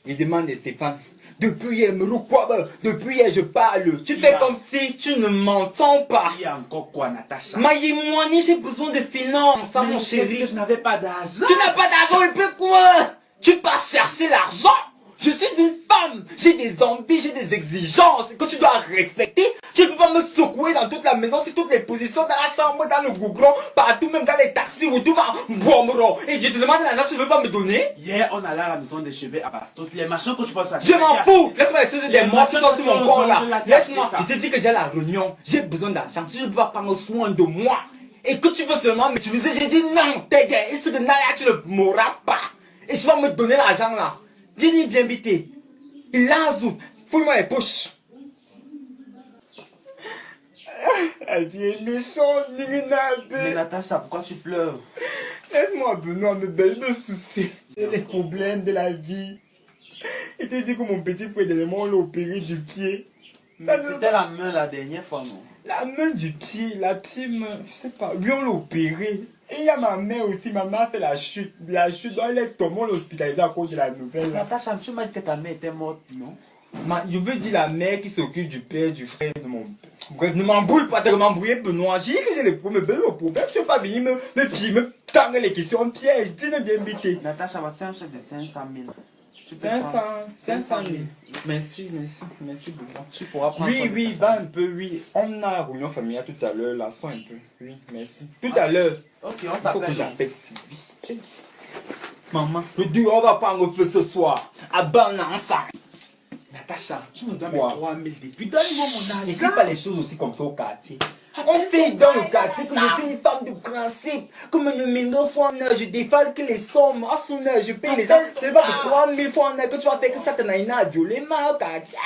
Il demande à Stéphane. Depuis hier, depuis hier, je parle. Tu fais comme si tu ne m'entends pas. Il y a encore quoi, Natacha? Maïmouni, j'ai besoin de finances, ça, mon chéri. Je n'avais pas d'argent. Tu n'as pas d'argent, et puis quoi? Tu pars chercher l'argent. Je suis une femme. J'ai des envies, j'ai des exigences que tu dois respecter. Tu ne peux pas me secouer dans toute la maison, sur toutes les positions, dans la chambre, dans le goudron, partout, même dans les taxis, ou tout ma boumron. Et je te demande l'argent, tu ne veux pas me donner? Hier, on allait à la maison des cheveux à Bastos. Les machins que tu penses à Je m'en fous. Laisse-moi les choses des morts qui sont sur mon corps là. Laisse-moi. Je te dis que j'ai la réunion. J'ai besoin d'argent. Si je ne peux pas prendre soin de moi et que tu veux seulement m'utiliser, j'ai dit non. T'es gay. Et ce que là, tu ne m'auras pas. Et tu vas me donner l'argent là. Dis-lui bien vite. Il a un zoom. Fouille-moi les poches. Elle vient méchante, Mais Natacha, pourquoi tu pleures? Laisse-moi, Benoît, me soucier. J'ai les problèmes de la vie. Il t'a dit que mon petit frère dernièrement l'a opéré du pied. C'était la main la dernière fois, non? La main du pied, la petite main, je sais pas. Lui, on l'a opéré. Et il y a ma mère aussi. Ma mère a fait la chute. La chute, donc elle est tombée, on l'a hospitalisée à cause de la nouvelle. Là. Natacha, tu m'as dit que ta mère était morte, non? Je veux dire la mère qui s'occupe du père, du frère de mon père. Bref, ne m'embrouille pas, t'as m'embrouiller, Benoît. J'ai dit que j'ai les problèmes, tu veux pas venir me tendre les questions en piège. Dis-le bien vite. Natacha, c'est un chèque de 500 000. 500 000. Merci, Benoît. Tu pourras prendre Oui, va un peu, oui. On a une réunion familiale tout à l'heure, là, sois un peu. Oui, merci. Tout à l'heure. Ok, on Il faut s'appelle. que j'appelle Sylvie. Maman, je dis, on va pas en feu ce soir. À Bana, ensemble. Natacha, Tu me dois mes 3 000 depuis. Donne-moi mon argent. n'écris pas les choses aussi comme ça au quartier. On sait dans le quartier que je suis une femme de principe. Comme une million fois en heure, je défalque les sommes. À son heure, je paye les gens. C'est pas pour 3000 fois en heure que tu vas faire que ça t'en a une adieu. Les mains au quartier.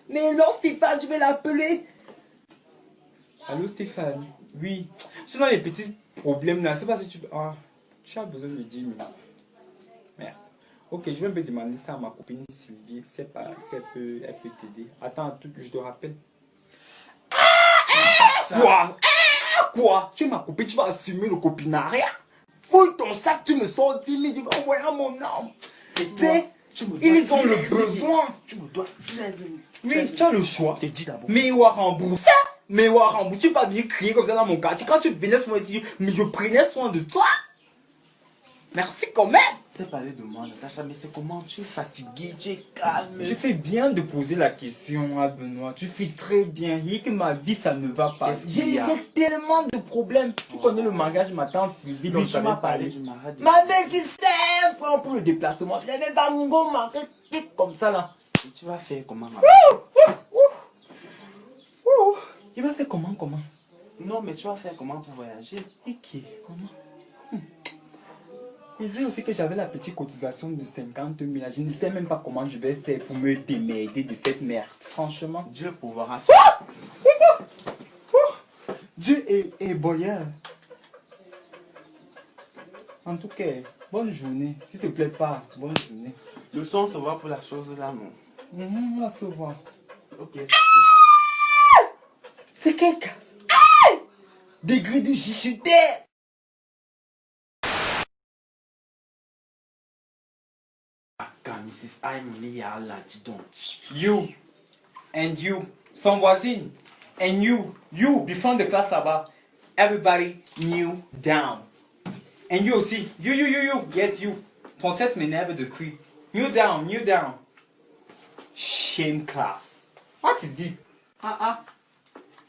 Mais non, Stéphane, je vais l'appeler. Allô, Stéphane? Oui. C'est dans les petits problèmes là. C'est pas si tu. Ah, tu as besoin de 10 000. Merde. Ok, je vais me demander ça à ma copine Sylvie. C'est pas, elle peut t'aider. Attends, je te rappelle. Quoi? Tu es ma copine, tu vas assumer le copinariat. Fouille ton sac, tu me sors 10 000, tu vas envoyer à mon âme. Ils ont le besoin. Tu me dois 13 000. Oui, tu as le choix. Je te dis d'abord. Mais on rembourse. Mais on rembourse. Tu vas venir crier comme ça dans mon quartier. Quand tu venais soin ici, mais je prenais soin de toi. Merci quand même. Tu sais parler de moi, Natacha, mais c'est comment? Tu es fatigué, tu es calme. Je fais bien de poser la question à Benoît. Tu fais très bien. Il dit que ma vie, ça ne va pas. J'ai tellement de problèmes. Tu connais le mariage de ma tante Sylvie dont Oui, je tu m'as t'avais parlé parlé. du mariage. Ma belle qui sait pour le déplacement. Je n'avais pas mon go comme ça là. Et tu vas faire comment? Il va faire comment? Non, mais tu vas faire comment pour voyager? Et qui? Comment? Il dit aussi que j'avais la petite cotisation de 50 000. Je ne sais même pas comment je vais faire pour me démerder de cette merde. Franchement. Dieu pourra. Dieu est boyeur. En tout cas, bonne journée. S'il te plaît pas, bonne journée. Le son se voit pour la chose là, non? On va se voir. Ok. C'est quel casse? Degré de chichuter. Quand Mrs. Aimoni est là, dis donc. You and you, son voisine, and you, before the class là-bas, everybody kneel down. And you aussi, you, yes you. Ton tête m'énerve de cri. Kneel down. Shame class. What is this?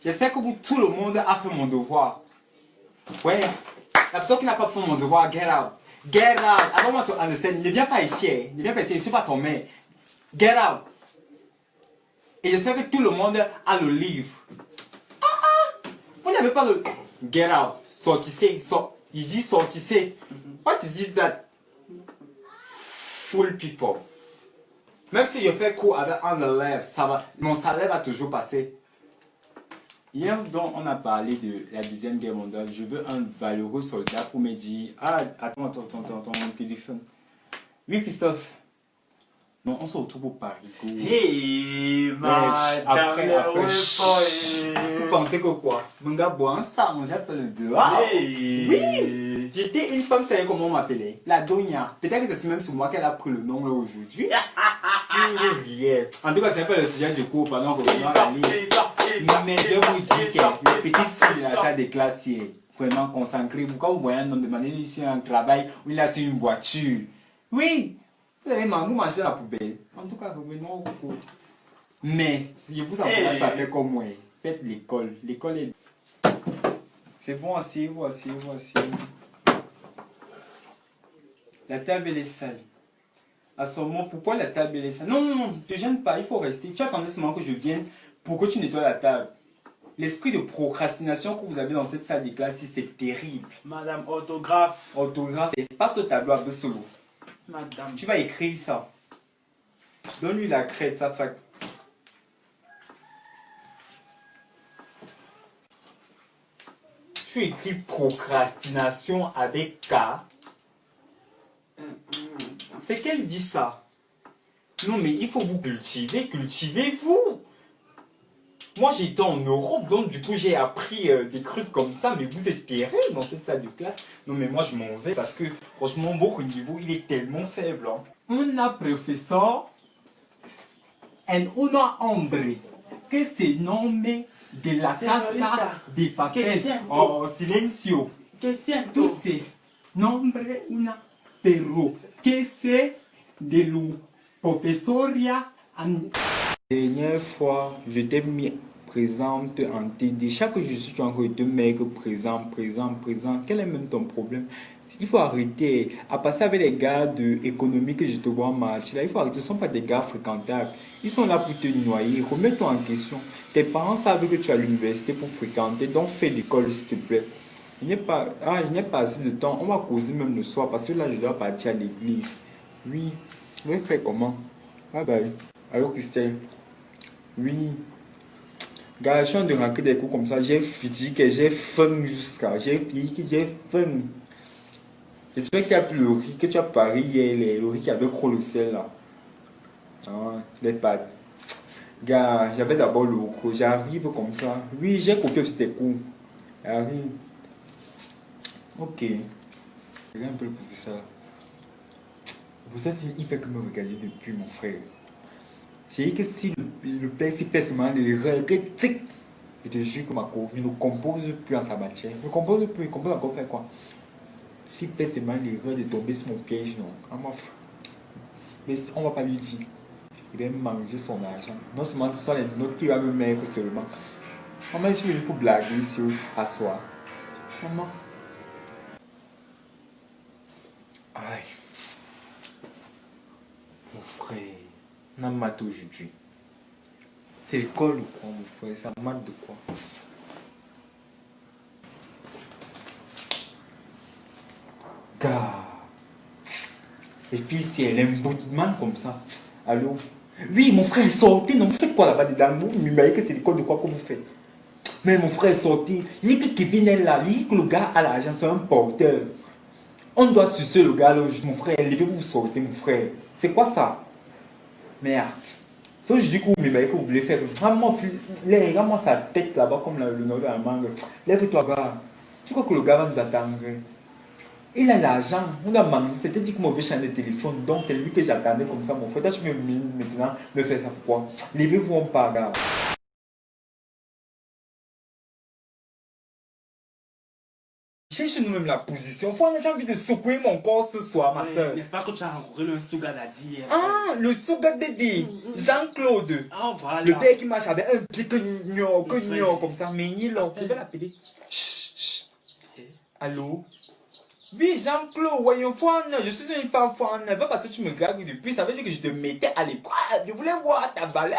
J'espère que vous, tout le monde a fait mon devoir. Ouais, la personne qui n'a pas fait mon devoir, get out. Get out. I don't want to understand. Ne viens pas ici. Je ne suis pas ton mère. Get out. Et j'espère que tout le monde a le livre. Vous n'avez pas le... Get out. Sortissez. Il dit sortissez. What is this that? Full people. Même si je fais cours avec on the left, ça va. Mon salaire va toujours passer. Hier, donc, on a parlé de la Deuxième Guerre mondiale. Je veux un valeureux soldat pour me dire... Ah, attends, mon téléphone. Oui, Christophe. Non, on se retrouve au Paris. Hey, Après. Vous pensez que quoi? Mon gars boit un sang, j'appelle le dehors. Hey. Oui. J'étais une femme, savez comment on m'appelait? La Donia. Peut-être que c'est même sur moi qu'elle a pris le nom là aujourd'hui. Rien. En tout cas, c'est un peu le sujet du cours pendant qu'on est dans la ligne. Mais je vous dis que les petites filles de la salle de classe, c'est vraiment concentrées. Pourquoi vous voyez un homme demander ici un travail ou il a sur une voiture? Oui, vous allez manger la poubelle. En tout cas, revenons au cours. Mais si vous encourage pas à faire comme moi, faites l'école. L'école est... C'est bon, asseyez-vous, asseyez-vous, asseyez-vous. La table elle est sale. À ce moment, pourquoi la table elle est sale? Non, non, non, ne te gêne pas, il faut rester. Tu attendais seulement que je vienne pour que tu nettoies la table. L'esprit de procrastination que vous avez dans cette salle de classe, c'est terrible. Madame, orthographe. Orthographe, passe au tableau à Bessolo. Madame. Tu vas écrire ça. Donne-lui la crête, ça fait. Tu écris procrastination avec K. C'est qu'elle dit ça. Non mais il faut vous cultiver, cultivez-vous. Moi j'étais en Europe, donc du coup j'ai appris des trucs comme ça, mais vous êtes terrible dans cette salle de classe. Non mais moi je m'en vais parce que franchement votre niveau il est tellement faible. Hein. Una professeur en una hombre que se nomme de la casa de papel. Oh, silencio. Tout c'est nombre una pero que c'est de lu professoria. Dernière fois, je t'ai mis présente en TD. Chaque jour, je suis en train de te mettre présent, présent, présent. Quel est même ton problème? Il faut arrêter à passer avec les gars de économie que je te vois marcher. Là, il faut arrêter. Ce ne sont pas des gars fréquentables. Ils sont là pour te noyer. Remets-toi en question. Tes parents savent que tu es à l'université pour fréquenter. Donc, fais l'école, s'il te plaît. Il n'y a pas assez de temps. On va causer même le soir parce que là, je dois partir à l'église. Oui. Vous voulez faire comment? Bye bye. Allô, Christelle? Oui. Gars, je suis en train de rentrer des cours comme ça. J'ai fatigue, j'ai faim jusqu'à. J'ai faim. J'espère qu'il n'y a plus le riz que tu as parié hier, le riz qui avait trop le sel là. Ah, les pâtes. Gars, j'avais d'abord le cours. J'arrive comme ça. Oui, j'ai copié aussi tes cours. J'arrive. Ok. Regarde un peu le professeur. Vous savez, il fait que me regarder depuis mon frère. C'est que si le père s'y fait seulement l'erreur, je te jure que ma copine ne compose plus en sa matière. Ne compose plus, il compose encore faire quoi? S'il fait seulement l'erreur de tomber sur mon piège, non. Mais on ne va pas lui dire. Il va manger son argent. Non seulement ce sont les notes qu'il va me mettre seulement. Maman, je suis venu pour blaguer ici à soir. Maman. Aïe. Mon frère. On a maths aujourd'hui. C'est l'école ou quoi, mon frère? Ça mate de quoi? Gars. Les filles, si elle aime boutement comme ça. Allô? Oui, mon frère est sorti. Non, vous faites quoi là-bas dedans? Vous m'imaginez que c'est l'école de quoi que vous faites? Mais mon frère est sorti. Il dit que Kevin est là. Il dit que le gars a l'argent, c'est un porteur. On doit sucer le gars là, mon frère. Levez-vous, sortez, mon frère. C'est quoi ça? Merde. Ça, je dis que vous m'aimez, que vous voulez faire. Regarde-moi sa tête là-bas, comme le nord de la mangue. Lève-toi, gars. Tu crois que le gars va nous attendre? Il a l'argent. On a mangé. C'était dit que mon veut changer de téléphone. Donc, c'est lui que j'attendais comme ça, mon frère. Toi, tu me mines maintenant me faire ça pourquoi? Levez-vous, on part, gars. Cherche nous-mêmes la position. J'ai envie de secouer mon corps ce soir, ma soeur. N'est-ce pas que tu as rencontré le Sugar Daddy hier? Ah, le Sugar Daddy. Jean-Claude. Ah, voilà. Le père qui marche avec un pied que gnon, comme ça. Mais il je vais l'appeler. Chut. Allô? Oui, Jean-Claude, voyons, je suis une femme fan. Pas parce que tu me gardes depuis, ça veut dire que je te mettais à l'épreuve. Je voulais voir ta valeur.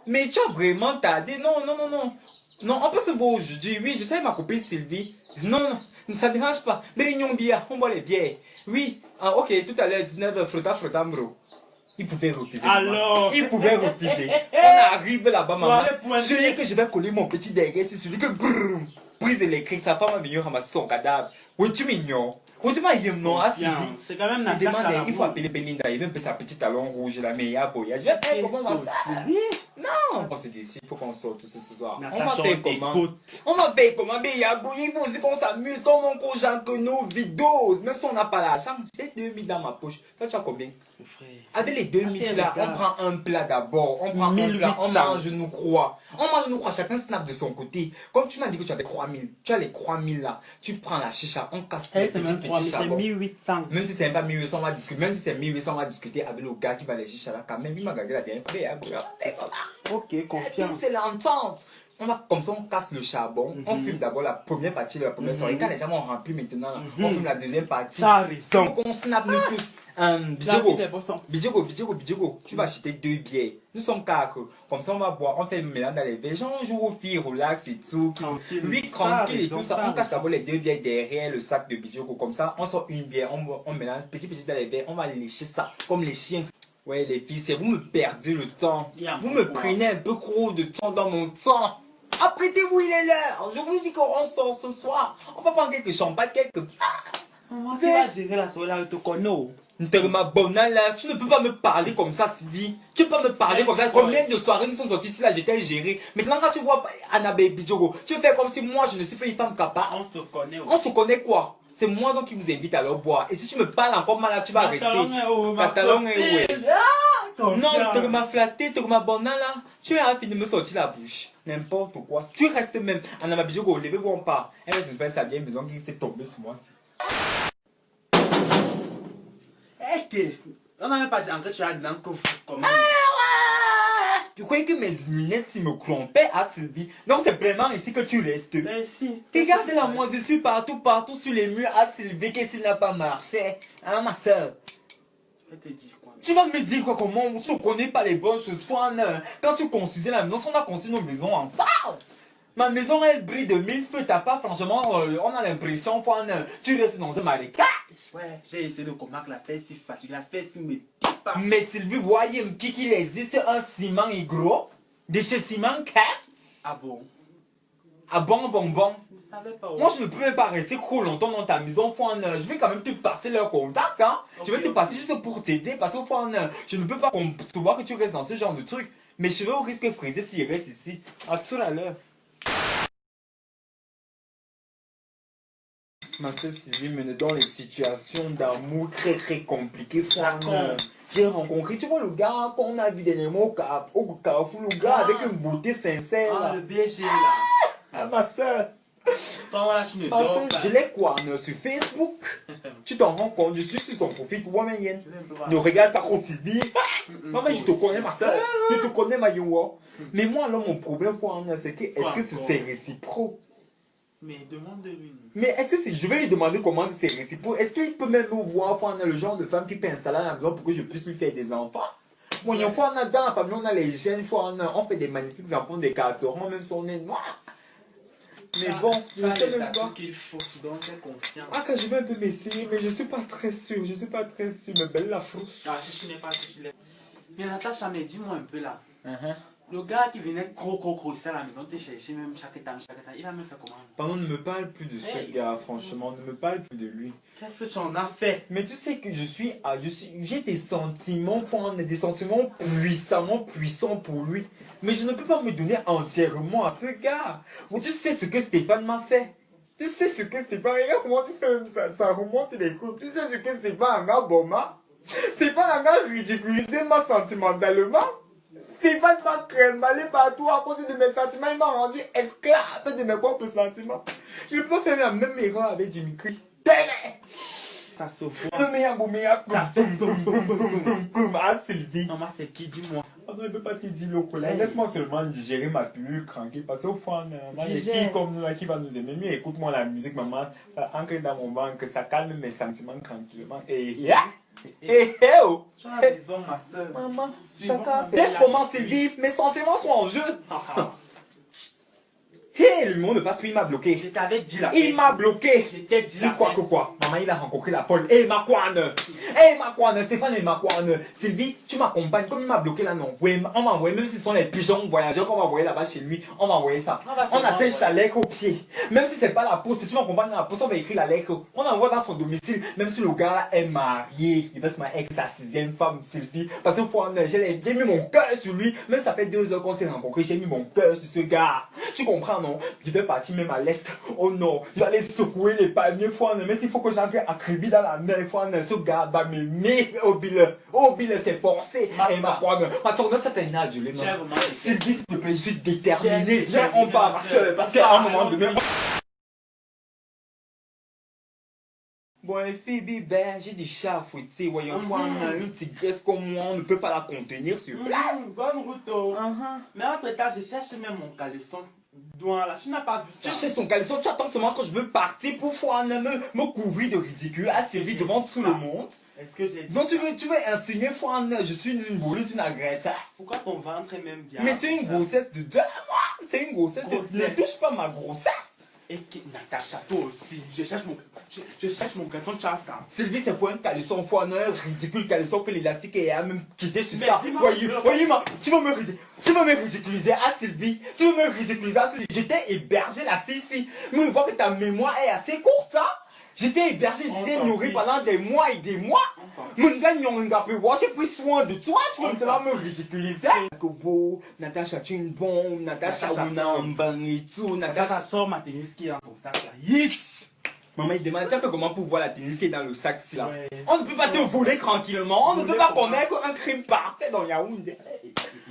Mais tu as vraiment tardé. Non. Non, on peut se voir aujourd'hui. Oui, je sais ma copine Sylvie. Non, ça ne dérange pas. Mais réunion bière, on boit les bières. Oui, ok, tout à l'heure, 19h, frotta, bro. Il pouvait refuser. Alors? Il pouvait refuser. On arrive là-bas, maman. Celui que je vais coller mon petit derrière, c'est celui que brise électrique. Sa femme va venir ramasser son cadavre. Oui, tu m'ignores. Oui, tu m'as dit non, à Sylvie. C'est quand même Il demande, il faut appeler Belinda. Il veut un peu sa petite talon rouge là, mais il y a beau. Je vais comment on va ça? Non. On s'est dit, il faut qu'on sorte ce soir. Natacha, on va faire comment? t'écoute. On va faire comment? Mais il faut aussi qu'on s'amuse, comme on conjure que nos vidéos. Même si on n'a pas l'argent, j'ai 2000 dans ma poche. Toi, tu as combien? Frère. Avec les 2000 là, on prend un plat d'abord. On prend un 1800. plat, on mange nous croix. On mange nous croix, chacun snap de son côté. Comme tu m'as dit que tu avais 3000. Tu as les 3000 là. Tu prends la chicha, on casse les C'est même petits 3000, c'est charbons. 1800. Même si c'est pas 1800, on va discuter. Même si c'est 1800, on va discuter avec le gars qui va les chicha là. Quand même, il m'a gagné la dernière fois. Ok, Et puis confiance. c'est l'entente. On va comme ça, on casse le charbon. On fume d'abord la première partie de la première soirée. Quand les gens ont rempli maintenant, là, on fume la deuxième partie. Tu as raison. Donc on snap nous tous. Bidjogo, tu vas acheter 2 bières. Nous sommes 4. Comme ça, on va boire. On fait le mélange dans les verres. Genre, on joue aux filles, relax et tout. Tranquille. Lui, Tu as tranquille et raison, tout ça. tu as On cache raison. d'abord les 2 bières derrière le sac de Bidjogo. Comme ça, on sort une bière. On mélange petit dans les verres. On va lécher ça comme les chiens. Ouais, les filles, c'est vous me perdez le temps. Il y a Vous un me peu quoi. prenez un peu trop de temps dans mon temps. Apprêtez-vous, il est l'heure. Je vous dis qu'on sort ce soir. On va prendre quelques champagne, quelques... Maman, tu vas gérer la soirée avec ton conno. Là, tu ne peux pas me parler comme ça, Sylvie. Tu peux pas me parler comme ça. Combien de soirées nous sont sorties ici là, j'étais géré. Maintenant, quand tu vois Annabelle Bidjogo, tu fais comme si moi je ne suis pas une femme capable. On se connaît. On se connaît quoi? C'est moi donc qui vous invite à leur boire. Et si tu me parles encore mal là, tu vas rester. Catalan est où? Non, tu m'as flatté, tu m'as bonné là. Tu as envie de me sortir la bouche. N'importe quoi. Tu restes même. Annabelle Bidjogo, levez-vous on part. Elle va se faire sa vieille maison qui s'est tombée sur moi. On n'a même pas dit en fait, tu as dit que comment. Tu croyais que mes lunettes s'y me clompaient à Sylvie? Donc c'est vraiment ici que tu restes. C'est ici. Regarde-la, moi je suis partout sur les murs à Sylvie, qu'est-ce qui n'a pas marché? Hein, ma soeur? Je vais te dire quoi. Tu vas me dire quoi, comment tu ne connais pas les bonnes choses, Fouane? Quand tu construisais la maison, on a construit nos maisons ensemble. Ma maison, elle brille de 1000 feux, t'as pas, franchement, on a l'impression, Fouane, tu restes dans un marécage. Ouais, j'ai essayé de combattre la fête si fatiguée, la fête si me dit pas. Mais Sylvie, voyez, qu'il existe un ciment gros, de chez Ciment Cap. Ah bon? Ah bon. Je ne savais pas. Moi, je ne peux même pas rester trop longtemps dans ta maison, Fouane. Je vais quand même te passer leur contact, hein. Je vais te passer juste pour t'aider, parce que Fouane, je ne peux pas concevoir que tu restes dans ce genre de truc. Mes cheveux risquent de friser si je reste ici. À tout à l'heure. Ma soeur Sylvie me dans les situations d'amour très compliquées, Fouane. J'ai rencontré, tu vois le gars qu'on a vu dernièrement au Carrefour, le gars avec une beauté sincère. Ah, Là. le BG là. Ah, ma soeur. Toi, là, tu ne Ma dors soeur, pas. je l'ai quoi sur Facebook. Tu t'en rends compte, je suis sur son profil pour moi, Yen. Je vais un peu voir. Ne regarde pas trop Sylvie. Maman, je te connais, ma soeur. Je te connais, ma youa. Mais moi, alors, mon problème, Fouane, c'est que est-ce que c'est réciproque? Mais demande-lui. Mais est-ce que c'est. Je vais lui demander comment c'est réciproque. Est-ce qu'il peut même nous voir, Fouane, le genre de femme qui peut installer à la maison pour que je puisse lui faire des enfants? Bon, une fois, dans la famille, on a les jeunes, on fait des magnifiques enfants, des cartons, même si on est noir. Mais bon, je ne sais même pas. Qu'il faut, donc j'ai confiance. Ah, quand je vais un peu m'essayer, mais je suis pas très sûr, mais belle la frousse. Ah, si tu n'es pas si tu l'es. Mais Natacha, mais dis-moi un peu là. Le gars qui venait gros ici à la maison, te chercher même chaque temps, il a même fait comment? Pardon, ne me parle plus de ce Hey. gars, franchement, ne me parle plus de lui. Qu'est-ce que tu en as fait? Mais tu sais que j'ai des sentiments, des sentiments puissants pour lui. Mais je ne peux pas me donner entièrement à ce gars. Tu sais ce que Stéphane m'a fait. Tu sais ce que Stéphane, regarde comment tu fais ça remonte les coups. Tu sais ce que Stéphane a bon, Stéphane a ridiculisé moi sentimentalement. Stéphane m'a crémalé partout à cause de mes sentiments. Il m'a rendu esclave de mes propres sentiments. Je ne peux pas faire la même erreur avec Dimitri. Ça se voit. Ça fait boum boum. Ah, Sylvie. Maman, c'est qui? Dis-moi. Ah non, il ne peut pas te dire le collègue. Laisse-moi seulement digérer ma pilule tranquille. Parce qu'au fond, il y a des filles comme nous là qui va nous aimer. Mais écoute-moi la musique, maman. Ça ancre dans mon ventre. Ça calme mes sentiments tranquillement. Et oh! Tu as raison, ma soeur. Maman, Suivons chacun ma laisse belle commencer vivre. Mes sentiments sont en jeu. Hé, le monde ne passe plus, il m'a Je bloqué. t'avais dit la Il m'a bloqué. Je t'ai dit la Il croit que quoi? Maman, il a rencontré la folle. Hé, Makwan. Hé, Makwan. Stéphane et Makwan. Sylvie, tu m'accompagnes. Comme il m'a bloqué là, non. Oui, on m'a envoyé, même si ce sont les pigeons voyageurs qu'on va envoyer là-bas chez lui, on va envoyer ça. On attache sa lettre au pied. Même si c'est pas la poste, si tu m'accompagnes dans la poste, on va écrire la lettre. On envoie dans son domicile. Même si le gars là est marié, il va se marier avec sa 6e femme, Sylvie. Parce que j'ai mis mon cœur sur lui. Même ça fait 2 heures qu'on s'est rencontrés, j'ai mis mon cœur sur ce gars. Tu comprends, non? Je vais partir même à l'est. Oh non, j'allais secouer les palmiers, mais s'il faut que j'entre à Kribi dans la mer, ce gars va m'aimer au bile. Au bile, c'est forcé. Et ma tournée, c'est un adulé, non? Sylvie, s'il te plaît, je suis déterminé. Viens, on part seul. Parce qu'à un moment donné. Bon, les filles, ben, j'ai du chat à fouetter. Voyons, une tigresse comme moi, on ne peut pas la contenir sur place. Bonne route. Mais entre-temps, je cherche même mon caleçon. Là, tu n'as pas vu ça. Tu cherches ton caleçon, tu attends seulement quand je veux partir pour me couvrir de ridicule à Sylvie devant tout le monde. Est-ce que j'ai dit donc tu veux insinuer je suis une voleuse, une agresseur. Pourquoi ton ventre est même bien? Mais c'est une grossesse de 2 mois. C'est une grossesse de... Ne touche pas ma grossesse. Et Natacha, toi aussi, je cherche mon caleçon, tu as ça. Sylvie, c'est pour un caleçon, un ridicule caleçon que l'élastique est même quitté sur ça. Voyez, tu vas me ridiculiser à Sylvie. Tu vas me ridiculiser à Sylvie. J'étais hébergé la fille ici. Mais on voit que ta mémoire est assez courte, hein. J'étais hébergé, j'étais nourri pendant des mois et des mois. Mon gars, j'ai pris soin de toi, tu vas me ridiculiser. Natacha, tu es une bombe, Natacha, on a un bain et tout. Natacha, sors ma tennis qui est dans ton sac là. Yes! Maman, il demande, tu as fait comment pour voir la tennis qui est dans le sac là? Ouais. On ne peut pas te voler tranquillement, on ne peut pas connaître un crime parfait dans Yaoundé.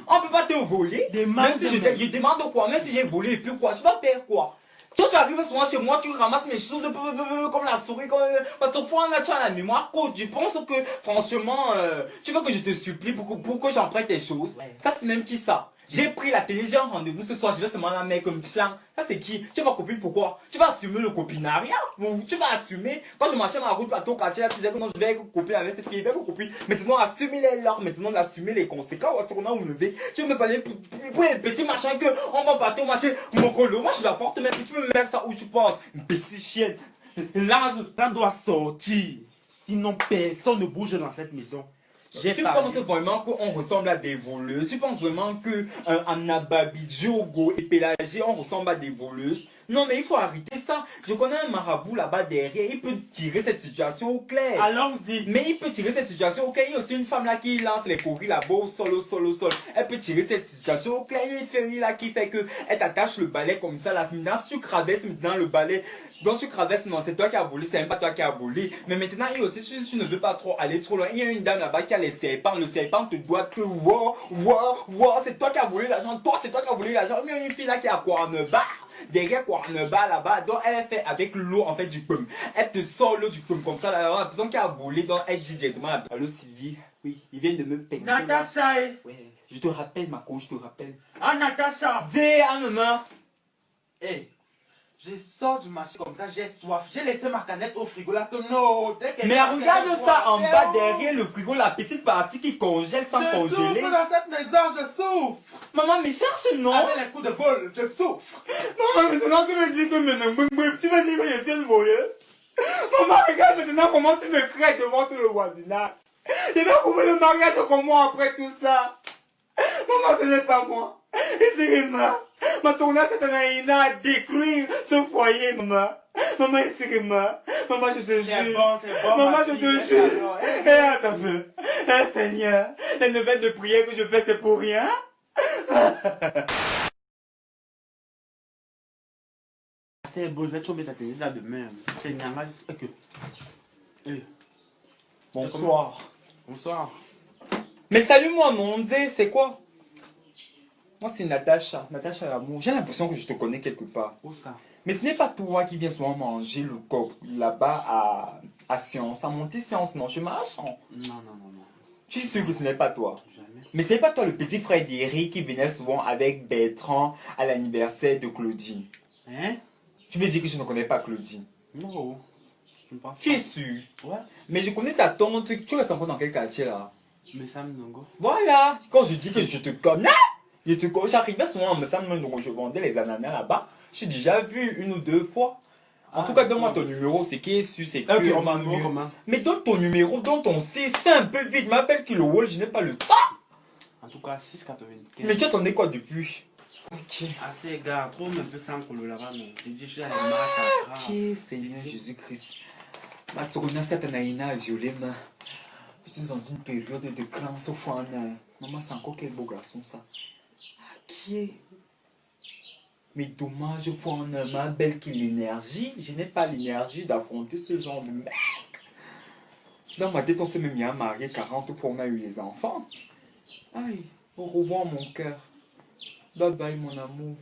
On ne peut pas te voler. Même si je demande quoi, même si j'ai volé et puis quoi, tu vas faire quoi? Toi, tu arrives souvent chez moi, tu ramasses mes choses comme la souris, parce que fois, tu as la mémoire courte. Je pense que, franchement, tu veux que je te supplie pour que j'emprunte tes choses. Ouais. Ça, c'est même qui ça? J'ai pris la télé, j'ai un rendez-vous ce soir, je vais seulement la mettre comme ça. Ça, c'est qui? Tu es ma copine, pourquoi? Tu vas assumer le copinariat? Ou tu vas assumer? Quand je marchais ma route plateau quartier, tu disais que non, je vais être copine avec cette fille, je vais être copine. Maintenant, assumer les leurs, maintenant, assumer les conséquences. Tu veux me parler pour les petits machins que on va partir au marché. Mon colo, moi, je la porte, mais tu peux me mettre ça où tu penses? Une petite chienne. Là, je dois sortir. Sinon, personne ne bouge dans cette maison. Tu penses vraiment qu'on ressemble à des voleuses? Tu penses vraiment que Anababi, Diogo et Pélagé, on ressemble à des voleuses? Non, mais il faut arrêter ça. Je connais un marabout là-bas derrière. Il peut tirer cette situation au clair. Allons-y. Mais il peut tirer cette situation au clair. Il y a aussi une femme là qui lance les courriers là-bas au sol. Elle peut tirer cette situation au clair. Il y a une fille là qui fait que elle t'attache le balai comme ça. Là, maintenant, si tu traverses maintenant le balai, donc tu traverses, non, c'est toi qui as volé, c'est même pas toi qui as volé. Mais maintenant, il y a aussi, si tu ne veux pas trop aller trop loin, il y a une dame là-bas qui a les serpents. Le serpent te doit que, c'est toi qui as volé l'argent. Toi, c'est toi qui as volé l'argent. Mais il y a une fille là qui a quoi en bas. Derrière quoi, on bas là-bas, donc elle fait avec l'eau en fait du pomme. Elle te sort l'eau du pomme comme ça, là, la personne qui a volé, donc elle dit directement, allô Sylvie, oui, il vient de me payer. Natacha, ouais, je te rappelle ma coach, je te rappelle. Ah Natacha, dis à maman. Hey, je sors du marché comme ça, j'ai soif, j'ai laissé ma canette au frigo là, que non. Mais regarde ça en bas derrière le frigo, la petite partie qui congèle sans congeler. Je souffre dans cette maison, je souffre. Maman, mais cherche non. Avec les coups de vol, je souffre. Maman, maintenant tu me dis que tu me dis que je suis une voleuse. Maman, regarde maintenant comment tu me crées devant tout le voisinage. Je vais trouver le mariage comme moi après tout ça. Maman, ce n'est pas moi. Excusez-moi. Ma tournée, c'est un aïna à détruire ce foyer, maman. Maman, excusez-moi. Maman, je te jure. C'est bon, maman, je te jure. Eh, ça me... Eh, Seigneur. Les nouvelles de prière que je fais, c'est pour rien. C'est bon, je vais te tomber ta tennis là demain. C'est Nyanga. Ok. Hey. Bonsoir. Bonsoir. Mais salut-moi, mon Dieu, c'est quoi? Moi, c'est Natacha. Natacha l'amour. J'ai l'impression que je te connais quelque part. Où ça? Mais ce n'est pas toi qui viens souvent manger le coq là-bas à Science, à monter Science, non? Je marche. Non. Tu es sûr que ce n'est pas toi? Jamais. Mais ce n'est pas toi le petit frère d'Eric qui venait souvent avec Bertrand à l'anniversaire de Claudine? Hein? Tu veux dire que je ne connais pas Claudine? Non. Je ne pense pas. Tu es sûr? Ouais. Mais je connais ta tante. Tu restes encore dans quel quartier là? Mais Sam Nongo. Voilà. Quand je dis que je te connais, j'arrivais souvent à Messam Nongo, je vendais les ananas là-bas. J'ai déjà vu une ou deux fois. En tout cas, donne-moi ton numéro, c'est qui est sûr, c'est que Ok, on m'a numéro mieux. comment? Mais donne ton numéro, donne ton C, c'est un peu vite. M'appelle que le wall, je n'ai pas le temps. En tout cas, 6,95. Mais tu attendais quoi depuis? Ok. Assez gars, trouve un peu sans colo là-bas, non. Je dis, je suis allé marre, Ok, Seigneur Jésus-Christ. Ma tourna satanaïna violée, ma. Je suis dans une période de grande souffrance. Maman, c'est encore quel beau garçon ça. Ok. Mais dommage, pour ma belle qui l'énergie. Je n'ai pas l'énergie d'affronter ce genre de mec. Dans ma tête, on s'est même mis à marier 40 fois, on a eu les enfants. Aïe, au revoir mon cœur. Bye bye mon amour.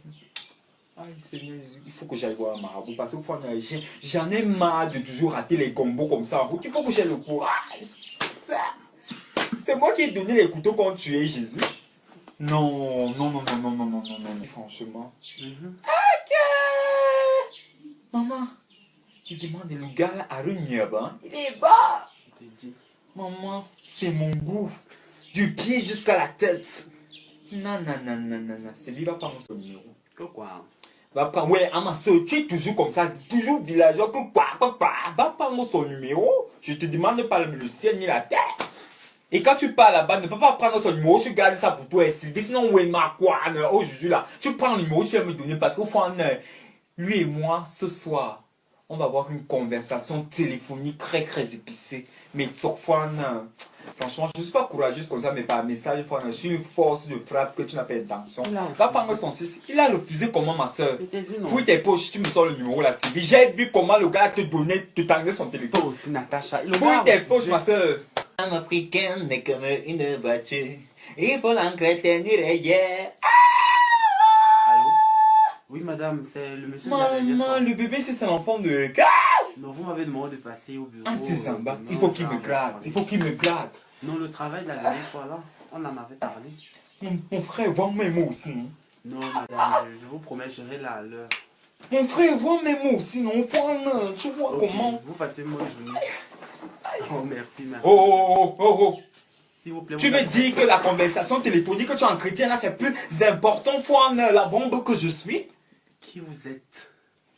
Aïe Seigneur Jésus, il faut que j'aille voir un marabout parce que j'en ai marre de toujours rater les combos comme ça en route. Il faut que j'ai le courage. C'est moi qui ai donné les couteaux quand tu es Jésus. Non, non, non, non, non, non, non, non, non, franchement. Ok. Maman, tu demandes le gars là à Runyaba. Il est bas. Je te dis. Maman, c'est mon goût. Du pied jusqu'à la tête. Non, non, non, non, non, non. C'est lui qui va prendre son numéro. Quoi? Va prendre, ouais, à ma soeur, tu es toujours comme ça, toujours villageois, que quoi. Va prendre son numéro. Je te demande pas le ciel ni la terre. Et quand tu pars là-bas, ne peux pas prendre son numéro, tu gardes ça pour toi et Sylvie. Sinon, ouais, ma quoi, aujourd'hui là, tu prends le numéro, tu vas me donner parce qu'au fond, lui et moi, ce soir, on va avoir une conversation téléphonique très très épicée. Mais fois, franchement, je ne suis pas courageuse comme ça, mais par message, je suis une force de frappe que tu n'as pas intention. Va prendre son 6. Il a refusé comment, ma soeur? Fouille tes poches, tu me sors le numéro là, Sylvie. J'ai vu comment le gars te donnait, te tendait son téléphone. Toi aussi, Natacha. Fouille tes poches, ma soeur. L'âme africaine n'est comme une voiture. Il faut l'entretenir hier. Allô? Oui, madame, c'est le monsieur de la dernière Maman, fois. le bébé, c'est son enfant de gars. Non, vous m'avez demandé de passer au bureau. Anti-Zamba, Non, il faut qu'il me genre, gratte. Il faut qu'il me gratte. Non, le travail de la dernière fois, là, on en avait parlé. Mon frère, vois mes mots aussi. Non? Non, madame, je vous promets, je serai là à l'heure. Mon frère, vois mes mots aussi. Non, tu vois Ok, comment? vous passez une bonne journée. Oh, merci, merci. Oh, oh, oh, oh. S'il vous plaît. Tu vous veux avez- dire que la conversation téléphonique que tu entretiens là, c'est plus important pour la bombe que je suis? Qui vous êtes?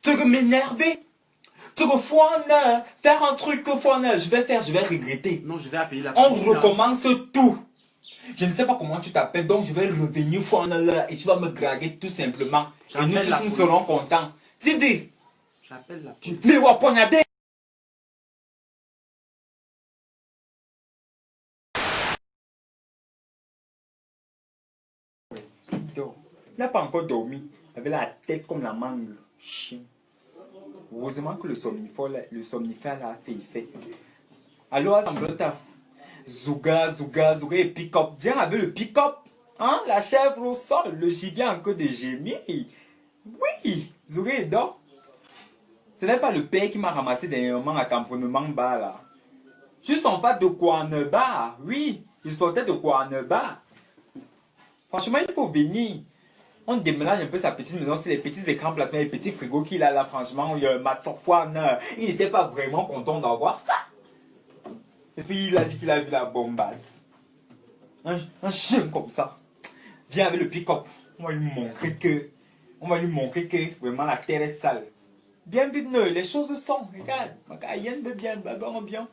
Tu veux m'énerver? Tu veux faire un truc que je vais regretter. Non, je vais appeler la On police. recommence tout. Je ne sais pas comment tu t'appelles, donc je vais revenir là et tu vas me draguer tout simplement. Et nous J'appelle la tous nous police. serons contents. Didi, J'appelle la police. mais wa poignardé. Il n'a pas encore dormi. Il avait la tête comme la mangue. Chien. Heureusement que le somnifère là a fait effet. Alors, Assemblota. Zouga, Zouga, Zouga et pick-up. Viens avec le pick-up. Hein? La chèvre au sol. Le gibier encore des gémis. Oui, Zouga est dedans. Ce n'est pas le père qui m'a ramassé dernièrement à tamponnement bas là. Juste en face de Kouaneba. Oui, je sortais de Kouaneba. Franchement, il faut venir. On déménage un peu sa petite maison, c'est les petits écrans plasma, les petits frigos qu'il a là, franchement, il n'était pas vraiment content d'avoir ça. Et puis il a dit qu'il a vu la bombasse. Un chien comme ça. Viens avec le pick-up. On va lui montrer que vraiment la terre est sale. Bien, les choses sont. Regarde, bien.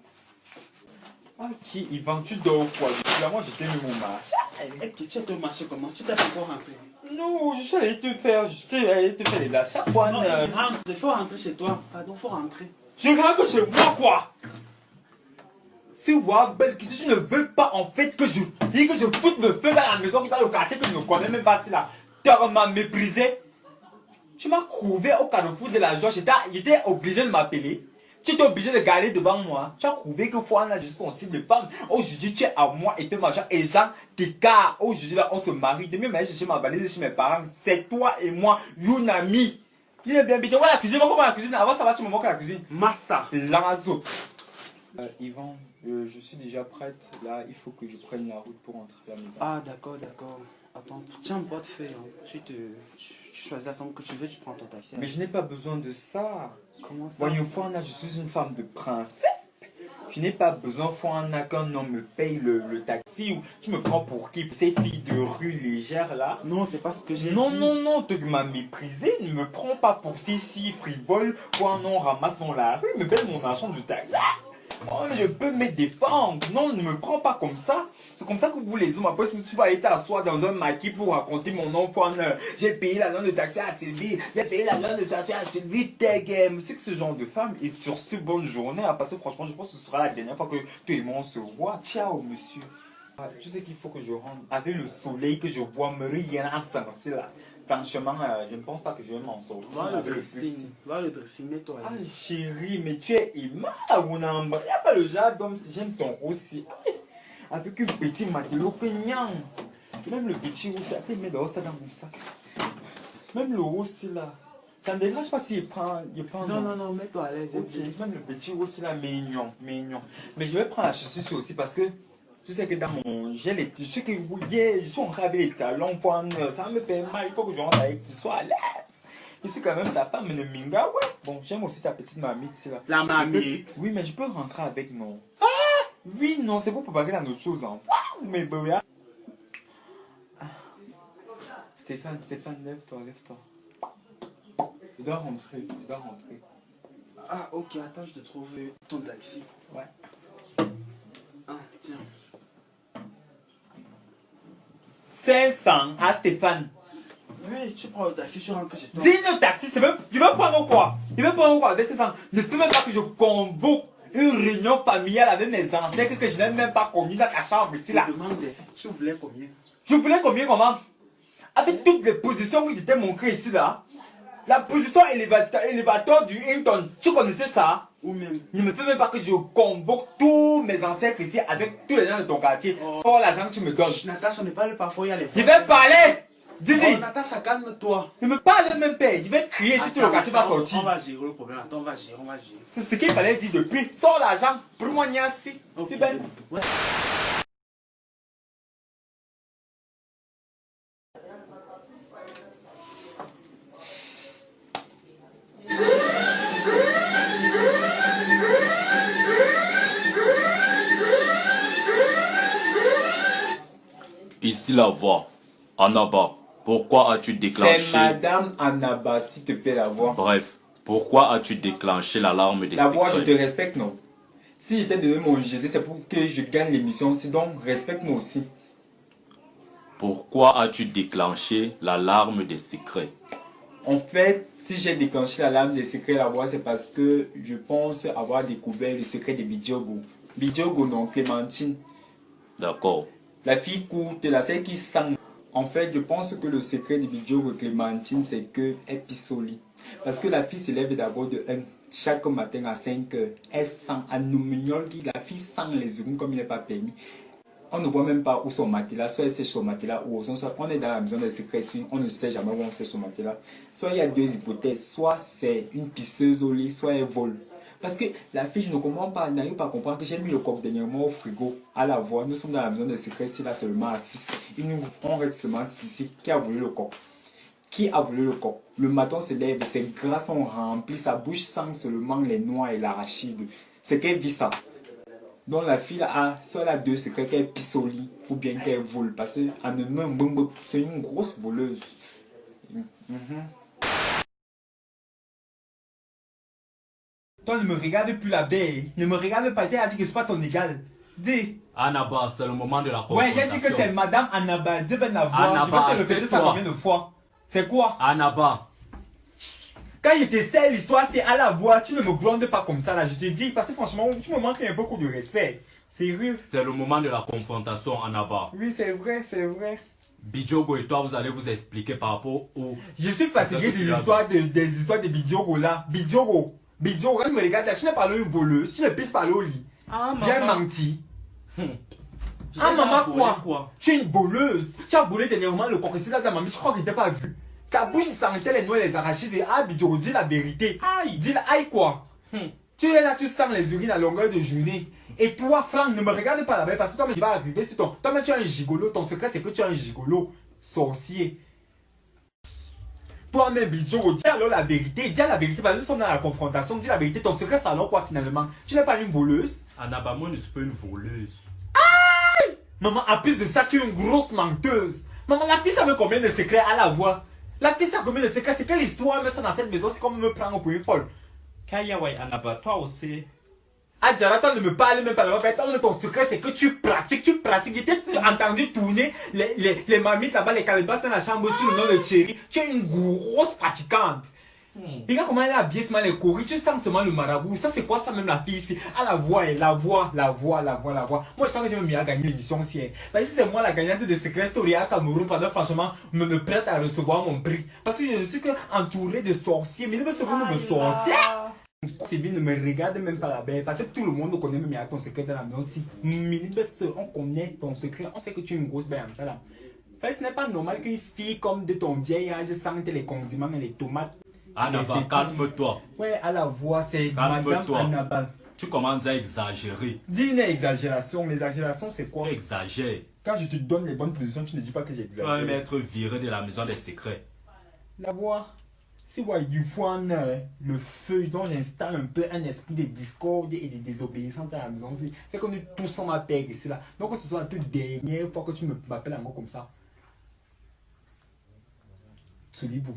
Ok, Yvan, tu dors quoi? Depuis là, moi j'étais mis mon marché. Et que tu as ton marché comment? Tu t'es pas encore rentré? Non, je suis allé te faire les achats. Quoi, Non, rentre, il faut rentrer chez toi. Pardon, il faut rentrer. Je rentre chez moi, quoi. C'est Wabel, si tu ne veux pas en fait que je foute le feu dans la maison qui est dans le quartier que je ne connais même pas si là, tu m'as méprisé. Tu m'as trouvé au carrefour de la George, j'étais obligé de m'appeler. Tu étais obligé de garder devant moi. Tu as trouvé que Fouana, je suis ton cible de femme. Aujourd'hui, tu es à moi et puis machin. Et Jean, t'écarts. Aujourd'hui, là, on se marie. Demain, je vais chercher ma valise chez mes parents. C'est toi et moi, Yunami. Dis-le bien, bien. Voilà la cuisine. Comment la cuisine? Avant, ça va, tu me manques la cuisine. Massa. Lazo. Yvan, je suis déjà prête. Là, il faut que je prenne la route pour rentrer à la maison. Ah, d'accord. Attends, tiens, portefeuille. Tu choisis la somme que tu veux, tu prends ton taxi. Mais je n'ai pas besoin de ça. Comment ça? Voyons, Fouana, je suis une femme de principe. Je n'ai pas besoin qu'un homme me paye le taxi. Ou tu me prends pour qui? Pour ces filles de rue légères là? Non, c'est pas ce que j'ai Non, dit. non, non, tu m'as méprisé. Ne me prends pas pour ces filles frivoles ou un nom ramasse dans la rue. Me donne mon argent de taxi. Oh, je peux me défendre. Non, ne me prends pas comme ça. C'est comme ça que vous les hommes, après tu vas aller t'asseoir dans un maquis pour raconter mon nom. J'ai payé la loin de taxi à Sylvie. J'ai payé la loin de taxi à Sylvie. C'est que ce genre de femme est sur ce bonne journée. Parce que franchement, je pense que ce sera la dernière fois que toi et moi on se voit. Ciao, monsieur. Tu sais qu'il faut que je rentre avec le soleil que je vois me rien insensé là. Franchement, je ne pense pas que je vais m'en sortir. Va le avec les dressing. petits. Va le dressing, mets-toi Ah à l'aise. chérie, mais tu es aimable, mon amour. Il n'y a pas le genre d'homme si j'aime ton aussi. Avec un petit matelot que nyang. Même le petit aussi, après il met de ça dans mon sac. Même le aussi là. Ça ne me dérange pas s'il prend. Non, non, non, mets-toi à l'aise. Ok, même le petit aussi là, mignon, mignon. Mais je vais prendre la chaussure aussi parce que tu sais que dans mon. Je sais que je suis en train avec les talons pour ça me fait mal. Il faut que je rentre avec, que tu sois à l'aise. Je suis quand même ta femme, le minga, ouais. Bon, j'aime aussi ta petite mamie, là. La mamie. Oui, mais je peux rentrer avec, non. Oui, non, c'est pour préparer la autre chose, hein. Waouh, mais bon, yeah. Stéphane, lève-toi, lève-toi. Je dois rentrer, je dois rentrer. Ah, ok, attends, je te trouve ton taxi. Ouais. Ah, tiens. 500 à Stéphane. Oui, tu prends le taxi, tu rentres chez toi. Dis le taxi, c'est même. Il veut prendre quoi? Il veut prendre quoi avec 500? Ne peut même pas que je convoque une réunion familiale avec mes ancêtres que je n'ai même pas commis dans ta chambre ici là. Je te demande, tu voulais combien? Je voulais combien comment? Avec toutes les positions que je t'ai montrées ici là. La position élévateur du Hinton, tu connaissais ça? Ou même. Ne me fais même pas que je convoque tous mes ancêtres ici avec tous les gens de ton quartier. Oh. Sors l'argent que tu me donnes. Chut, Natacha, ne parle pas fort, il y a les Je vais parler! Dis-lui! Oh, Natacha, calme-toi. Ne me parle même pas. Je vais crier si tout le quartier va Attends, sortir. On va gérer le problème. Attends, on va gérer. C'est ce qu'il fallait dire depuis. Sors l'argent. Pour moi, Niassi. Ok. C'est ben. Ouais. Ici la voix. Annaba, pourquoi as-tu C'est déclenché... Madame Annaba, s'il te plaît, la voix. Bref, pourquoi as-tu déclenché l'alarme des La voix, je te secrets? respecte, non? Si j'étais donné mon Jésus, c'est pour que je gagne l'émission aussi. Donc, respecte-moi aussi. Pourquoi as-tu déclenché l'alarme des secrets? En fait, si j'ai déclenché l'alarme des secrets la voix, c'est parce que je pense avoir découvert le secret de Bidjogo. Bidjogo, non, Clémentine. D'accord. La fille courte, la celle qui sent. En fait, je pense que le secret de Bidjogo Clémentine, c'est qu'elle pisse au lit. Parce que la fille se lève d'abord de 1 chaque matin à 5 heures. Elle sent à Noumignol, la fille sent les urines comme il n'est pas permis. On ne voit même pas où son matelas, soit elle sèche son matelas ou soit on est dans la maison des secrets ici, on ne sait jamais où on sèche son matelas. Soit il y a deux hypothèses, soit c'est une pisseuse au lit, soit elle vole. Parce que la fille, je ne comprends pas, n'arrive pas à comprendre que j'ai mis le coq dernièrement au frigo à la voix. Nous sommes dans la maison des secrets ici, là seulement à 6. On reste seulement 6 ici. Qui a volé le coq? Qui a volé le coq? Le matin se lève, ses gras sont remplis, sa bouche sent seulement les noix et l'arachide. C'est qu'elle vit ça. Donc la fille a soit elle a deux secrets, qu'elle pisse au lit ou bien qu'elle vole. Parce que c'est une grosse voleuse. Toi ne me regarde plus la veille. Ne me regarde pas, tu as dit que ce n'est pas ton égal. Dis. Annaba, c'est le moment de la Ouais, confrontation. j'ai dit que c'est Madame Annaba. Dis ben la voix. Annaba, Je vais te répéter ça c'est toi. combien de fois? C'est quoi? Annaba, Quand je te sais l'histoire, c'est à la voix. Tu ne me grondes pas comme ça là, je te dis. Parce que franchement, tu me manques un peu de respect. Sérieux? c'est le moment de la confrontation, Annaba. Oui, c'est vrai, c'est vrai. Bidjogo et toi, vous allez vous expliquer par rapport au... Je suis fatigué des histoires de Bidjogo là. Bidjogo, quand tu me regardes là, tu n'es pas une voleuse, tu ne pisses pas au lit. Ah, J'ai maman. menti. Je Ah t'ai maman volé quoi? Tu es une voleuse. Tu as volé dernièrement le coquecille là de la mamie, je crois que je t'ai pas vu. Ta bouche sentait les noix et les arachides. Ah Bidjogo, dis la vérité. Aïe. Dis aïe quoi? Tu es là, tu sens les urines à longueur de journée. Et toi, Franck, ne me regarde pas là-bas parce que toi, tu vas arriver sur ton. Toi, tu es un gigolo. Ton secret, c'est que tu es un gigolo sorcier. toi-même, Bidjo, dis alors la vérité. Dis la vérité, parce que si on est dans la confrontation, dis la vérité. Ton secret, c'est alors quoi finalement? Tu n'es pas une voleuse? Anabamo ne suis pas une voleuse. Maman, en plus de ça, tu es une grosse menteuse. Maman, la fille, ça veut combien de secrets à la voix? La fille, ça a combien de secrets? C'est quelle histoire, mais ça dans cette maison, c'est comme me prendre pour une folle. Kaya, ouais, Anaba, toi aussi. Ah, Diara, toi ne me parle même pas là-bas. Ton secret, c'est que tu pratiques. J'ai entendu tourner les mamites là-bas, les calebasses dans la chambre sur le nom de Thierry. Tu es une grosse pratiquante. Regarde comment elle a habillé seulement les courriers. Tu sens seulement le marabout. Ça, c'est quoi ça, même la fille ici? Ah, la voix. Moi, je sens que j'ai même bien gagné l'émission aussi. Parce que c'est moi la gagnante de Secret Story à Cameroun pendant, franchement, me prête à recevoir mon prix. Parce que je ne suis que entouré de sorciers. Mais ne me seconde de sorcières. Sylvie ne me regarde même pas la belle parce que tout le monde connaît même ton secret dans la maison aussi. On connaît ton secret, on sait que tu es une grosse belle ça là. Parce que ce n'est pas normal qu'une fille comme de ton vieil âge sente les condiments et les tomates. Anaba, calme-toi. Ouais, à la voix, c'est Madame Anaba. Tu commences à exagérer. Dis une exagération. L'exagération, c'est quoi? Tu exagères. Quand je te donne les bonnes positions, tu ne dis pas que Tu vas j'exagère. même être viré de la maison des secrets. La voix. C'est ouais, du foin, le feu dont j'installe un peu un esprit de discorde et de désobéissance à la maison. C'est que nous tous sommes à perdre ici là. Donc que ce soit la toute dernière fois que tu m'appelles à moi comme ça. Solibou.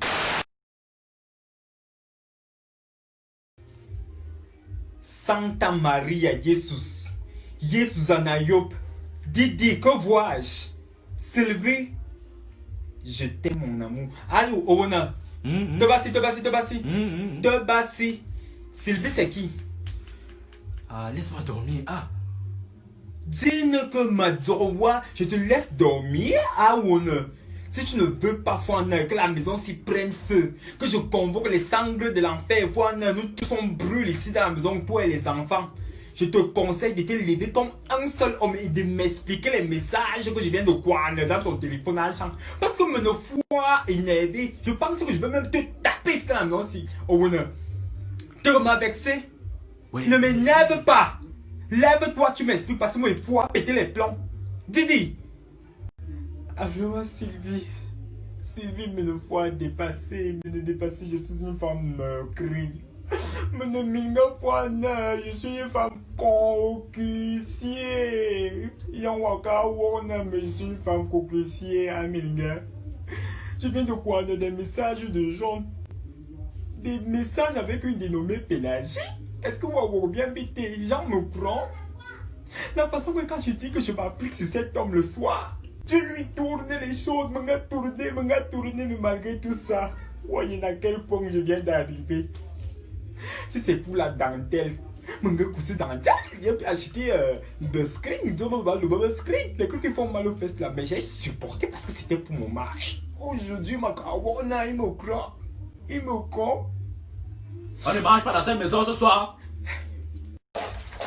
Santa Maria Jesus. Jesus Anayop. Didi, que vois-je? Sylvie. Je t'aime mon amour. Allô, Owana. Te bassi. Sylvie, c'est qui? Ah, laisse-moi dormir. Ah, Dis-ne que Madorowa, je te laisse dormir à Wona. Si tu ne veux pas que la maison s'y prenne feu, que je convoque les sangles de l'enfer, nous tous on brûle ici dans la maison, toi et les enfants. Je te conseille de te lever comme un seul homme et de m'expliquer les messages que je viens de voir dans ton téléphone à la chambre. Parce que me fois énervé, je pense que je peux même te taper ici dans la maison si. Oh, tu m'as vexé? oui. Ne m'énerve pas. Lève-toi, tu m'expliques parce que moi il faut péter les plombs. Didi. Allô Sylvie. Sylvie me ne faut dépasser. Je suis une femme meurtrie. Je suis une femme concussier. Mais je suis une femme concussier. Je viens de voir des messages de gens. Des messages avec une dénommée Pélagie. Est-ce que vous avez bien vite? Les gens me prennent. La façon que quand je dis que je m'applique sur cet homme le soir, je lui tourne les choses, me tourner, mais malgré tout ça, voyez à quel point je viens d'arriver. Si c'est pour la dentelle, je cousu dentelle, j'ai acheté le screen, le bubble screen, les trucs qui font mal aux fesses là, mais j'ai supporté parce que c'était pour mon mari. Aujourd'hui, ma carouna, il me croit, il me croit. On ne mange pas dans cette maison ce soir.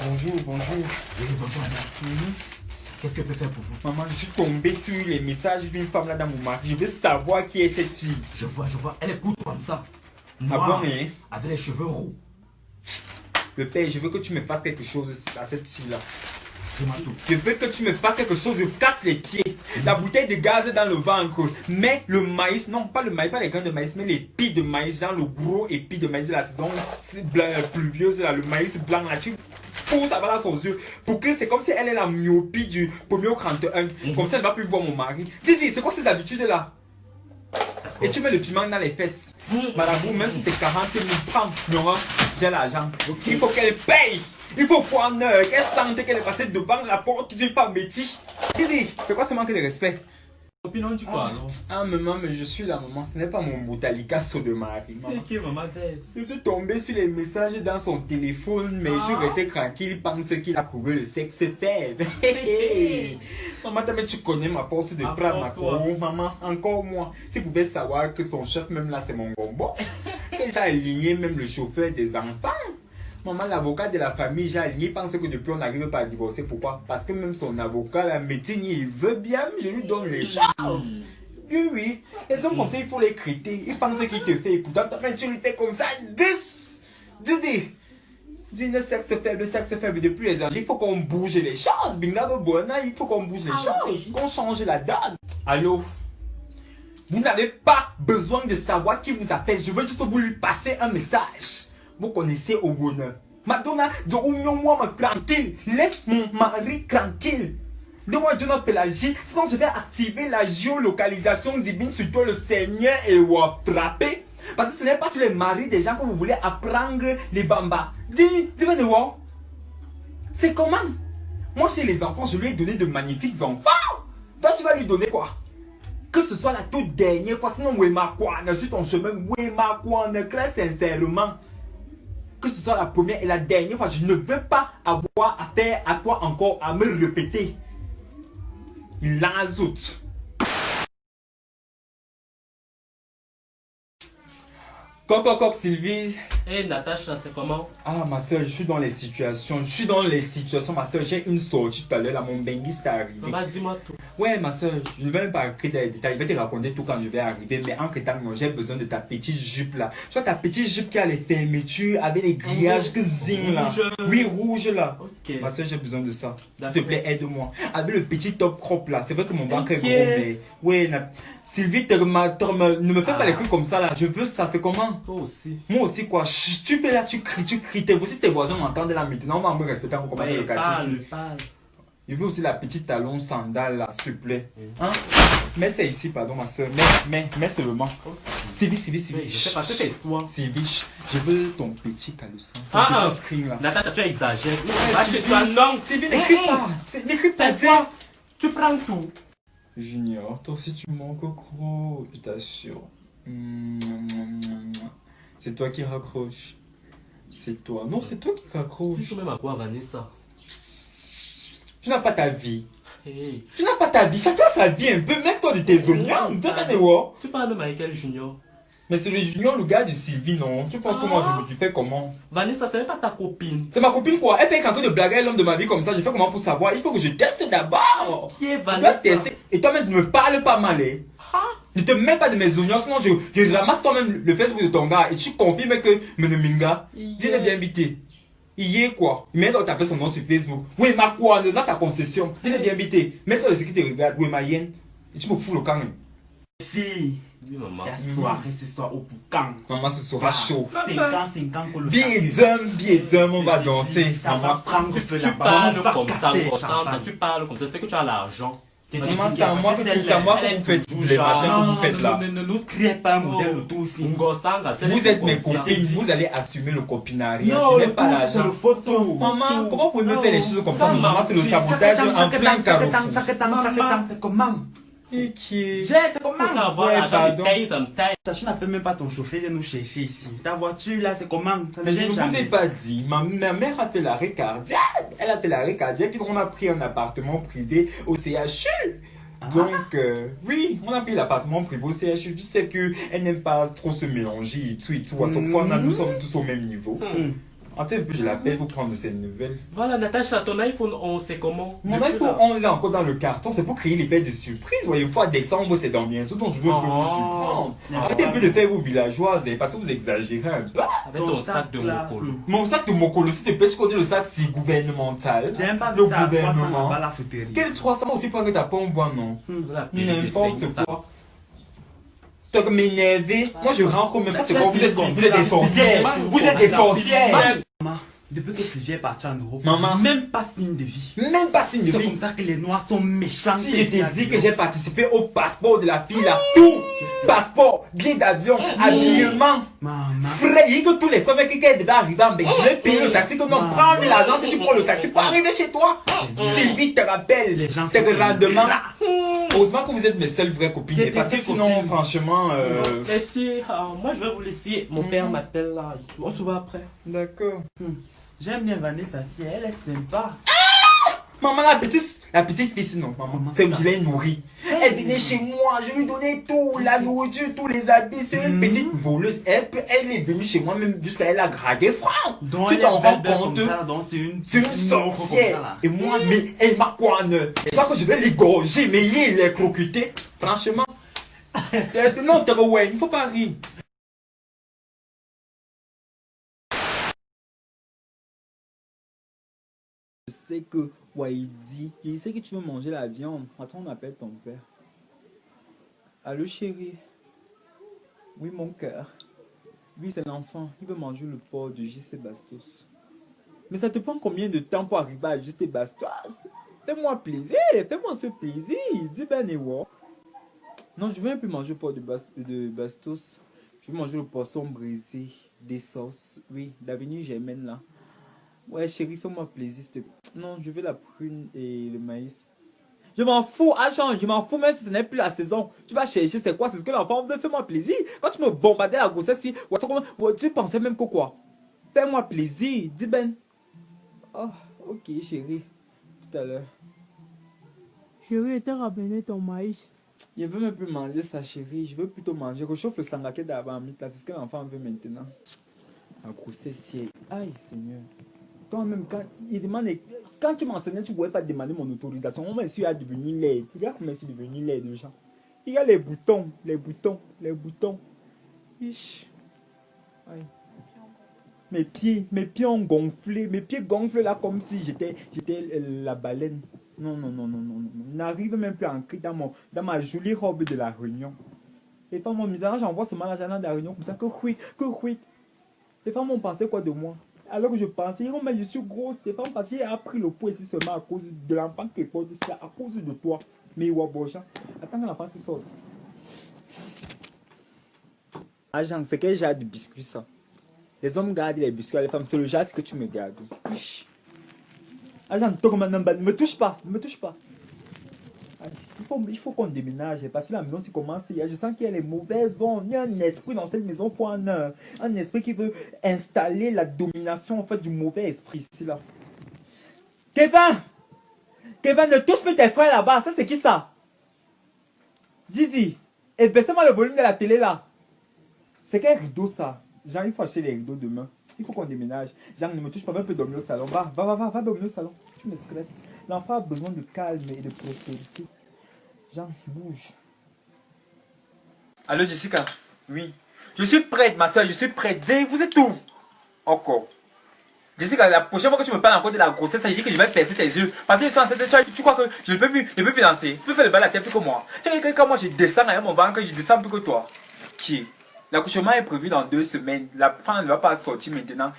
Bonjour. Oui, bonjour, madame. Qu'est-ce que je peux faire pour vous? Maman, je suis tombé sur les messages d'une femme là dans mon mari. Je veux savoir qui est cette fille. Je vois. Elle est courte comme ça. Ah Noire, bon, hein? avec les cheveux roux. Le père, je veux que tu me fasses quelque chose à cette fille-là. Dis-moi tout. Je veux que tu me fasses quelque chose, je casse les pieds. La bouteille de gaz dans le ventre. Mais le maïs, non pas le maïs, pas les grains de maïs, mais les épis de maïs, genre le gros épi de maïs de la saison pluvieuse, là, le maïs blanc là, tu pousses ça va dans son yeux. Pour que c'est comme si elle est la myopie du 1er au 31. Comme ça, elle ne va plus voir mon mari. Dis, c'est quoi ces habitudes là? Et tu mets le piment dans les fesses. Marabout, même si c'est 40 000 francs, j'ai l'argent. Il faut qu'elle paye. Il faut prendre qu'elle sente qu'elle est passée devant la porte d'une femme métiche. Dis, c'est quoi ce manque de respect? Opinion du quoi alors? Ah maman, mais je suis la maman. Ce n'est pas mon boutalicasso de mari. C'est qui maman Vesse? Je suis tombé sur les messages dans son téléphone, mais je suis resté tranquille. Il pense qu'il a trouvé le sexe faible. Maman, tu connais ma force de prendre ma cour. Maman, encore moi. Si vous pouvez savoir que son chef, même là, c'est mon gombo. Que j'ai aligné même le chauffeur des enfants. Maman, l'avocat de la famille, j'ai aligné, il pense que depuis on n'arrive pas à divorcer. Pourquoi? Parce que même son avocat, la médecine, il veut bien, je lui donne les chances. Oui. Les hommes comme ça, il faut les critiquer. Il pense qu'il te fait écouter. Tu lui fais comme ça. Dis le sexe faible depuis les années. Il faut qu'on bouge les choses. Il faut qu'on bouge les choses. Qu'on change la donne. Allô? Vous n'avez pas besoin de savoir qui vous appelle. Je veux juste vous lui passer un message. Vous connaissez au bonheur. Madonna, moi tranquille. Laisse mon mari tranquille. Donne-moi John Pélagie. Sinon, je vais activer la géolocalisation divine sur toi, le Seigneur, et vous attraper. Parce que ce n'est pas sur les maris des gens que vous voulez apprendre les bambas. Dis-moi de voir. C'est comment? Moi, chez les enfants, je lui ai donné de magnifiques enfants. Toi, tu vas lui donner quoi? Que ce soit la toute dernière fois, sinon, Wemakwane, sur ton chemin, Wemakwane, très sincèrement. Que ce soit la première et la dernière fois, je ne veux pas avoir affaire à toi encore à me répéter. Il en ajoute. Coq, Sylvie. Hey Natacha, c'est comment? Ah, ma soeur, je suis dans les situations. Ma soeur. J'ai une sortie tout à l'heure, là, mon bengis est arrivé. Maman, dis-moi tout. Ouais, ma soeur, je ne vais même pas écrire des détails. Je vais te raconter tout quand je vais arriver. Mais entre temps, j'ai besoin de ta petite jupe là. Tu vois ta petite jupe qui a les fermetures avec les grillages que zing là. Oui, rouge là. Ok. Ma soeur, j'ai besoin de ça. S'il te D'accord. plaît, aide-moi. Avec le petit top crop là. C'est vrai que mon ventre est gros, mais. Ouais, Sylvie, ne me fais pas les trucs comme ça là. Je veux ça, c'est comment? Toi aussi. Moi aussi quoi. Chut, tu peux là, tu cries. Si tes voisins m'entendent là maintenant, on va me respecter encore comme le quartier. Parle. Je veux aussi la petite talon sandale là, s'il te plaît. Hein? Mets ça ici, pardon, ma soeur. Mets seulement. Sylvie. Oui, je sais pas, c'est toi. Sylvie, je veux ton petit caleçon. Ton Ah, petit screen là. Natacha, tu exagères. Ouais, Va chez toi, non. Sylvie, n'écris pas. N'écris pas. C'est toi. Tu prends tout. Junior, toi aussi tu manques gros, je t'assure. C'est toi qui raccroche. C'est toi. Non, c'est toi qui raccroche. Tu joues même à quoi, Vanessa? Tu n'as pas ta vie. Hey. Tu n'as pas ta vie. Chacun sa vie un peu. Mets-toi de tes oignons. Tu parles de Michael Junior. Mais c'est le Junior, le gars de Sylvie, non? Tu penses que moi je me fais comment? Vanessa, c'est même pas ta copine. C'est ma copine quoi? Elle paye quelqu'un de blaguer l'homme de ma vie comme ça. Je fais comment pour savoir? Il faut que je teste d'abord. Qui est Je dois Vanessa? tester. Et toi-même, ne me parle pas mal. Hein? Ne te mets pas de mes oignons, sinon je ramasse toi-même le Facebook de ton gars et tu confirmes que Meneminga, Dieu est bien invité. Il est quoi? Il m'a tapé son nom sur Facebook. Oui, ma quoi? Dans ta concession. Dieu est bien invité. Mets-toi de ce qui te regarde. Oui, ma hyène. Et tu me fous le camp. Fille, Oui, maman. la soirée ce soir au Poucan. Maman, ce sera chaud. 50 que le Billet d'homme, on va danser. Ça va Maman, prendre feu Tu là-bas. parles On va comme ça, casser Constante. champagne. Tu parles comme ça. C'est que tu as l'argent. maman, c'est à moi que tu sais, moi que vous faites les machins que vous faites là. Ne créez pas un modèle autour aussi. Vous êtes mes copines, vous allez assumer le copinariat. Non, Je n'ai pas c'est l'argent. le photo. Maman, comment vous pouvez me faire les choses comme ça? Maman, c'est le sabotage en plein carrefour. Chaque temps, c'est comment? Et qui C'est Faut comment? savoir, Ouais, l'argent pardon. me taille, ça me taille. Tu n'appelles même pas ton chauffeur de nous chercher ici. Ta voiture là, c'est comment? Ça ne Mais je vient ne vous ai jamais. pas dit, ma mère a fait l'arrêt cardiaque. Elle a fait l'arrêt cardiaque, donc on a pris un appartement privé au CHU. Donc, oui, on a pris l'appartement privé au CHU. Tu sais qu'elle n'aime pas trop se mélanger et tout et tout. À chaque fois, nous sommes tous au même niveau. Attends un peu, je l'appelle pour prendre de ses nouvelles. Voilà, Natacha, ton iPhone 11, c'est comment? Mon Depuis iPhone là. 11 est encore dans le carton, c'est pour créer l'effet de surprise. Voyez, fois décembre, c'est dans bientôt, donc je veux un peu vous surprendre. Arrêtez un peu de faire vos villageoises, parce que vous exagérez un peu. Avec ton sac de là. Mokolo. Mon sac de Mokolo, s'il te plaît, je connais le sac, c'est gouvernemental. J'ai même pas Le vu ça à 300 gouvernement. là-bas la fruiterie. Quel 300 aussi pour que t'as pas un voix, non? Vous l'appelez des N'importe 500. quoi. T'as que m'énerver. Moi, je rentre même ça, c'est quoi? Vous êtes des sorcières. Vous êtes des sorcières. Maman, depuis que Sylvie est partie en Europe, Maman. même pas signe de vie. Même pas signe de C'est vie. comme ça que les Noirs sont méchants. Si je t'ai dit que j'ai participé au passeport de la fille là, tout, passeport, billet d'avion, habillement, Maman. frais, il y a que tous les femmes qui devaient arriver en Belgique, je vais payer le taxi, que non, prends l'argent si tu prends le taxi pour arriver chez toi. Sylvie te rappelle, Les gens tes sont rendements. là. Heureusement que vous êtes mes seules vraies copines, T'es parce que tes sinon, copines. franchement, Les filles, moi je vais vous laisser. Mon père m'appelle là. On se voit après. d'accord. J'aime bien Vanessa si elle est sympa. Maman, la petite fille, sinon, maman, c'est où je l'ai nourrie. Elle venait chez moi, je lui donnais tout, la nourriture, tous les habits. C'est une petite voleuse. Elle est venue chez moi, même jusqu'à elle a dragué Franck. Donc Tu elle t'en est belle, rends belle compte? comme ça, donc c'est une Sorcière. comme ça, là. Et moi, mais elle m'a quoi? C'est ça que je vais l'égorger, mais il est croqueté. Franchement. Non, t'es ouais, il ne faut pas rire. Je sais que Waïdi, il sait que tu veux manger la viande. Attends, on appelle ton père. Allô chérie. Oui mon cœur. Oui c'est l'enfant. Il veut manger le porc de JC Bastos. Mais ça te prend combien de temps pour arriver à JC Bastos? Fais-moi plaisir. Fais-moi ce plaisir. Dis ben et what? Non je veux un peu manger le porc de Bastos. Je veux manger le poisson brisé. Des sauces. Oui d'avenue Germaine là. Ouais chérie fais-moi plaisir. Non je veux la prune et le maïs. Je m'en fous, Agent, je m'en fous, même si ce n'est plus la saison. Tu vas chercher, c'est quoi? C'est ce que l'enfant veut, fais-moi plaisir. Quand tu me bombardais la grossesse, si, tu pensais même que quoi? Fais-moi plaisir, dis Ben. Oh, ok, chérie. Tout à l'heure. Chérie, t'as ramené ton maïs. Je veux même plus manger ça, chérie. Je veux plutôt manger. Réchauffe le sangaké d'avant, c'est ce que l'enfant veut maintenant. La grossesse, c'est. Aïe, Seigneur. Toi-même, quand tu m'enseignais, tu ne pouvais pas demander mon autorisation. On m'a su à devenir laid. Regarde comment je suis devenu laid déjà. Il y a les boutons, les boutons, les boutons. Ish. Aïe. Mes pieds ont gonflé. Mes pieds gonflent là comme si j'étais la baleine. Non, non, non, non, non, non. Je n'arrive même plus à entrer dans ma jolie robe de la réunion. Les femmes m'ont mis dans j'envoie ce malade dans la réunion comme ça. Que oui. Les femmes ont pensé quoi de moi? Alors que je pensais, oh, mais je suis grosse, c'est pas parce qu'il a pris le poids ici seulement à cause de l'enfant qui porte ici, à cause de toi. Mais Wabocha, attends que l'enfant se sorte. Agent, c'est quel genre de biscuit ça? Les hommes gardent les biscuits à les femmes, c'est le genre que tu me gardes. Agent, ne me touche pas, ne me touche pas. Il faut qu'on déménage parce que la maison s'y commence. Je sens qu'il y a les mauvaises ondes. Il y a un esprit dans cette maison. Il faut un esprit qui veut installer la domination en fait, du mauvais esprit ici là. Kevin, ne touche plus tes frères là-bas. Ça c'est qui ça? Didi, et baissez-moi le volume de la télé là. C'est quel rideau ça? Genre, il faut acheter les rideaux demain. Il faut qu'on déménage. Genre, ne me touche pas, même peut dormir au salon. Va dormir au salon. Tu me stresses. L'enfant a besoin de calme et de prospérité. Jean, bouge. Allô Jessica? Oui. Je suis prête, ma soeur, je suis prête. Vous êtes où? Encore. Jessica, la prochaine fois que tu me parles encore de la grossesse, ça veut dire que je vais percer tes yeux. Parce que tu crois que je ne peux plus danser. Tu peux faire le bal à tête plus que moi. Tu sais que quand moi je descends avec mon ventre, je descends plus que toi. Qui? L'accouchement est prévu dans 2 semaines. La femme ne va pas sortir maintenant.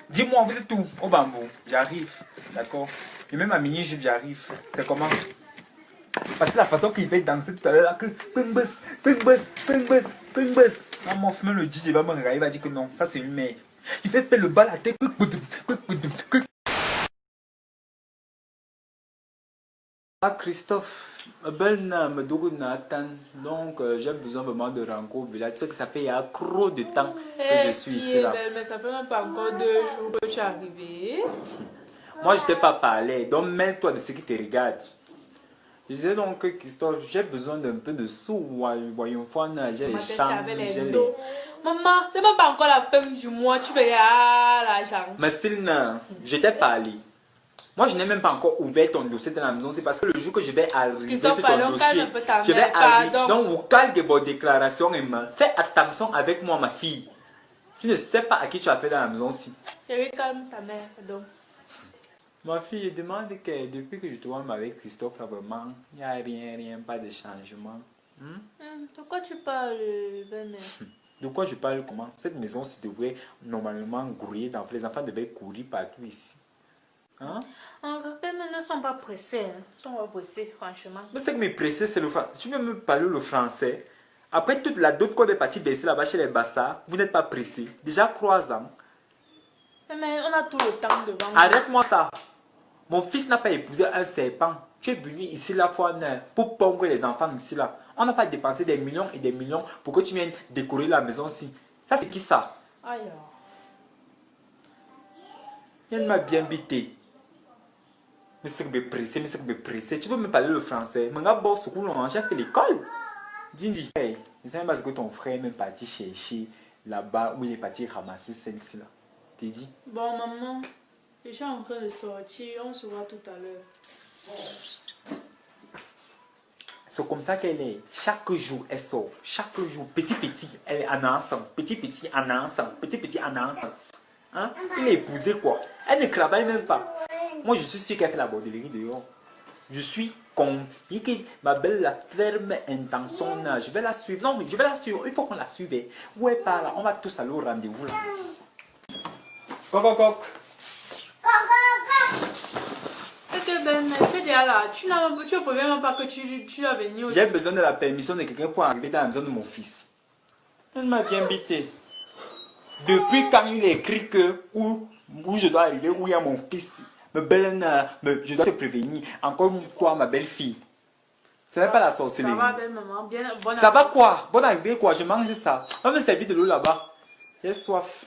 Dis-moi, vous êtes où? Au bambou. J'arrive. D'accord? Et même à mini-jupe, j'arrive. C'est comment? Parce que la façon qu'il va danser tout à l'heure, là, que Maman, même le DJ va me regarder, il va dire que non, ça c'est une mère. Il va faire le bal à tête. Ah Christophe, me donc j'ai besoin vraiment de rencontre. Tu sais que ça fait trop de temps que je suis ici là. Mais ça fait même pas encore 2 jours que je suis arrivée. Moi je t'ai pas parlé, donc mêle-toi de ce qui te regarde. Je disais donc que Christophe, j'ai besoin d'un peu de sous. Voyons voir, j'ai les chambres, j'ai les... Maman, c'est même pas encore la fin du mois, tu verras l'argent. Mais Sylvain, je t'ai parlé. Moi, je n'ai même pas encore ouvert ton dossier dans la maison. C'est parce que le jour que je vais arriver sur ton dossier, je vais arriver. Donc, vous calquez vos déclarations et fais attention avec moi, ma fille. Tu ne sais pas à qui tu as fait dans la maison-ci. Je vais calmer ta mère, pardon. Ma fille, je demande que depuis que je te vois avec Christophe, là, vraiment, il n'y a rien, pas de changement. De quoi tu parles, belle-mère? De quoi je parle comment? Cette maison-ci devrait normalement grouiller dans les enfants devaient courir partout ici. Hein? Belle-mère, ne sont pas pressés. Ils sont pas pressés, franchement. Mais ce qui me presse, c'est le français. Tu veux me parler le français? Après toute la dot qu'on est parti baisser là-bas chez les Bassards, vous n'êtes pas pressé. Déjà 3 ans. Mais on a tout le temps devant nous. Arrête-moi ça. Mon fils n'a pas épousé un serpent. Tu es venu ici la fois pour pondre les enfants ici là. On n'a pas dépensé des millions et des millions pour que tu viennes décorer la maison-ci. Ça c'est qui ça? Aïe. Il m'a bien bité. Mais c'est que me pressé, Tu veux me parler le français? J'ai fait l'école. Dindi. Hey, ne sais même pas ce que ton frère est même parti chercher là-bas où il est parti ramasser celle-ci là. T'es dit? Bon, maman, je suis en train de sortir. On se voit tout à l'heure. C'est comme ça qu'elle est. Chaque jour, elle sort. Chaque jour, petit, elle est en ensemble. Petit, en ensemble. Petit, en ensemble. Hein? Il est épousé quoi. Elle ne travaille même pas. Moi, je suis sûr qu'elle fait la bordellerie dehors. Je suis con. Il dit que ma belle la ferme intention, je vais la suivre. Non, je vais la suivre. Il faut qu'on la suive. Où est pas là? On va tous aller au rendez-vous là. Coq, coq, coq. Ok, Ben, tu es déjà là. Tu ne préviens même pas que tu dois venir. J'ai besoin de la permission de quelqu'un pour arriver dans la maison de mon fils. Elle m'a bien bité. Depuis quand il a écrit que où je dois arriver, où il y a mon fils, je dois te prévenir. Encore une fois, ma belle-fille. Ce n'est pas la sorcellerie. Ça va, belle maman. Bien, bonne Ça va quoi? Bonne arrivée quoi? Je mange ça. On va me servir de l'eau là-bas. J'ai soif.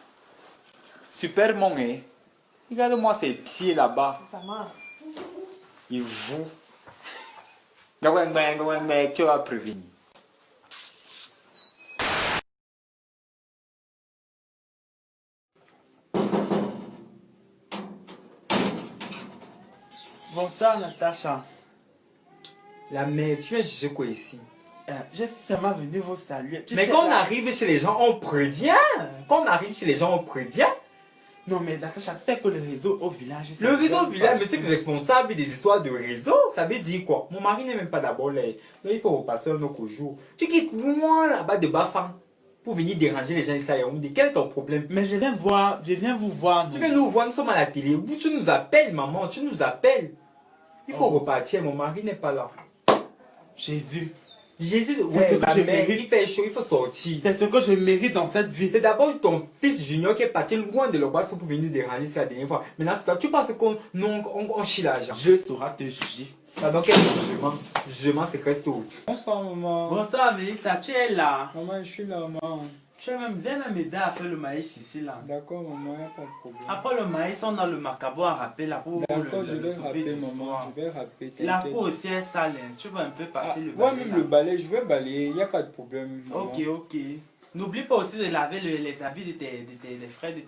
Super mon hein. Regarde-moi ces pieds là-bas. Ça va. Il vous. Tu vas prévenir. Bonsoir Natacha. La mère, tu viens chercher quoi ici? Je suis seulement venu vous saluer. Tu Mais sais, quand on là- arrive chez les gens, on prévient. Quand on arrive chez les gens, on prévient. Non mais Natacha, tu sais que le réseau au village... Le réseau village, mais c'est que responsable des histoires de réseau, ça veut dire quoi? Mon mari n'est même pas d'abord là. Donc il faut repasser un autre jour. Tu quittes loin là-bas de Bafang pour venir déranger les gens ici à Yaoundé. Quel est ton problème? Mais je viens vous voir. Tu viens nous voir, nous sommes à la télé. Où tu nous appelles, maman, tu nous appelles. Il faut repartir, mon mari n'est pas là. Jésus, Jésus, C'est ce que la je mère, mérite. il fait chaud, il faut sortir. c'est ce que je mérite dans cette vie. C'est d'abord ton fils Junior qui est parti loin de l'Obasso pour venir déranger ça la dernière fois. Maintenant, c'est toi, tu penses qu'on on chie l'argent. Je saurai te juger. Pardon, quel jugement? Jugement, c'est Christo. Bonsoir, maman. Bonsoir Mélissa, tu es là. Maman, je suis là, maman. Viens même m'aider à faire le maïs ici là. D'accord, maman, y a pas de problème. Après le maïs, on a le macabo à râper là pour D'accord, je le vais souper rapper, du maman. soir. Je vais rapper. La t'inquiète. peau aussi est sale, hein. Tu vas un peu Ah, passer le ouais, balai même là. le balai, je vais balayer. Il n'y a pas de problème. maman. Ok, ok. N'oublie pas aussi de laver les habits de les frères de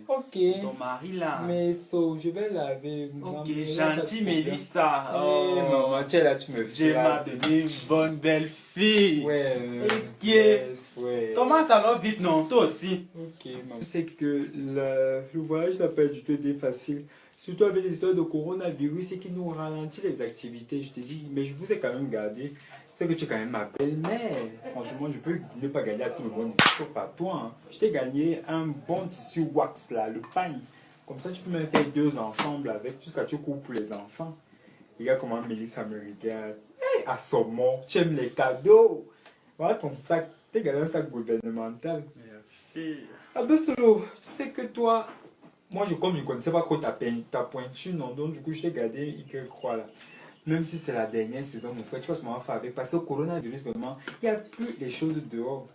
Ok. ton mari là. Mais je vais laver. maman, Ok, il y a pas de gentil problème. Mélissa. Eh, maman, tu es là, tu me Dieu fais. m'a donné une bonne belle fille. Ouais. Ok. Yes, ouais. Comment ça va vite, non? Toi aussi. Ok, maman. Je sais que le voyage n'a pas du tout été facile. Surtout avec les histoires de coronavirus, c'est qui nous ralentit les activités. Je te dis, mais je vous ai quand même gardé. C'est que tu es quand même ma belle-mère. Franchement, je peux ne pas gagner à tout le monde ici, sauf à toi. Hein. Je t'ai gagné un bon tissu wax là, le pagne. Comme ça, tu peux même faire deux ensemble avec, jusqu'à tu cours pour les enfants. Regarde comment Mélissa me regarde. Hey, à Saumon, tu aimes les cadeaux. Voilà ton sac. T'es gagné un sac gouvernemental. Merci. Ah ben Solo, tu sais que toi, moi comme je ne connaissais pas trop ta pointure, non, donc du coup je t'ai gardé, il peut croire là. Même si c'est la dernière saison, mon frère, tu vas se faire avec. Parce que le coronavirus, vraiment, il n'y a plus les choses dehors.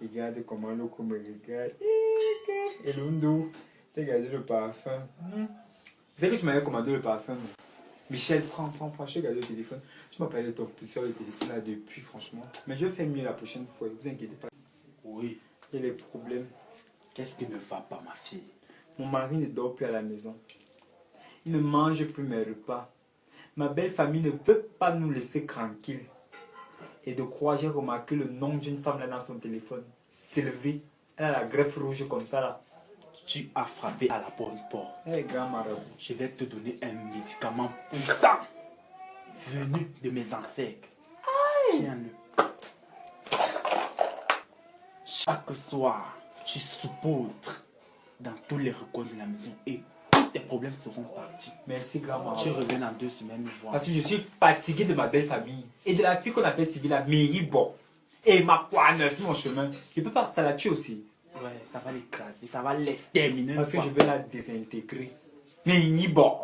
Regarde comment le me regarde. Et Lundo, t'as gardé le parfum. C'est que tu m'avais commandé le parfum. Non? Michel, prends, je t'ai gardé le téléphone. Tu m'as parlé de ton poussière de téléphone là depuis, franchement. Mais je vais faire mieux la prochaine fois, ne vous inquiétez pas. Oui. Il y a les problèmes. Qu'est-ce qui ne va pas, ma fille? Mon mari ne dort plus à la maison. Il ne mange plus mes repas. Ma belle famille ne veut pas nous laisser tranquilles. Et de croire, j'ai remarqué le nom d'une femme là dans son téléphone. Sylvie. Elle a la greffe rouge comme ça là. Tu as frappé à la bonne porte. Eh, grand marabout. Je vais te donner un médicament puissant venu de mes ancêtres. Tiens-le. Chaque soir, tu saupoudres dans tous les recoins de la maison et tous tes problèmes seront partis. Merci, grand Tu marabout. reviens dans 2 semaines nous voir. Parce que je suis fatigué de ma belle famille. Et de la fille qu'on appelle Sylvie, la Mairie Bon. Et ma poigne, c'est mon chemin. Je peux pas, ça la tue aussi. Ouais, ça va l'écraser, ça va l'exterminer. Parce que je vais la désintégrer. Mairie Bon.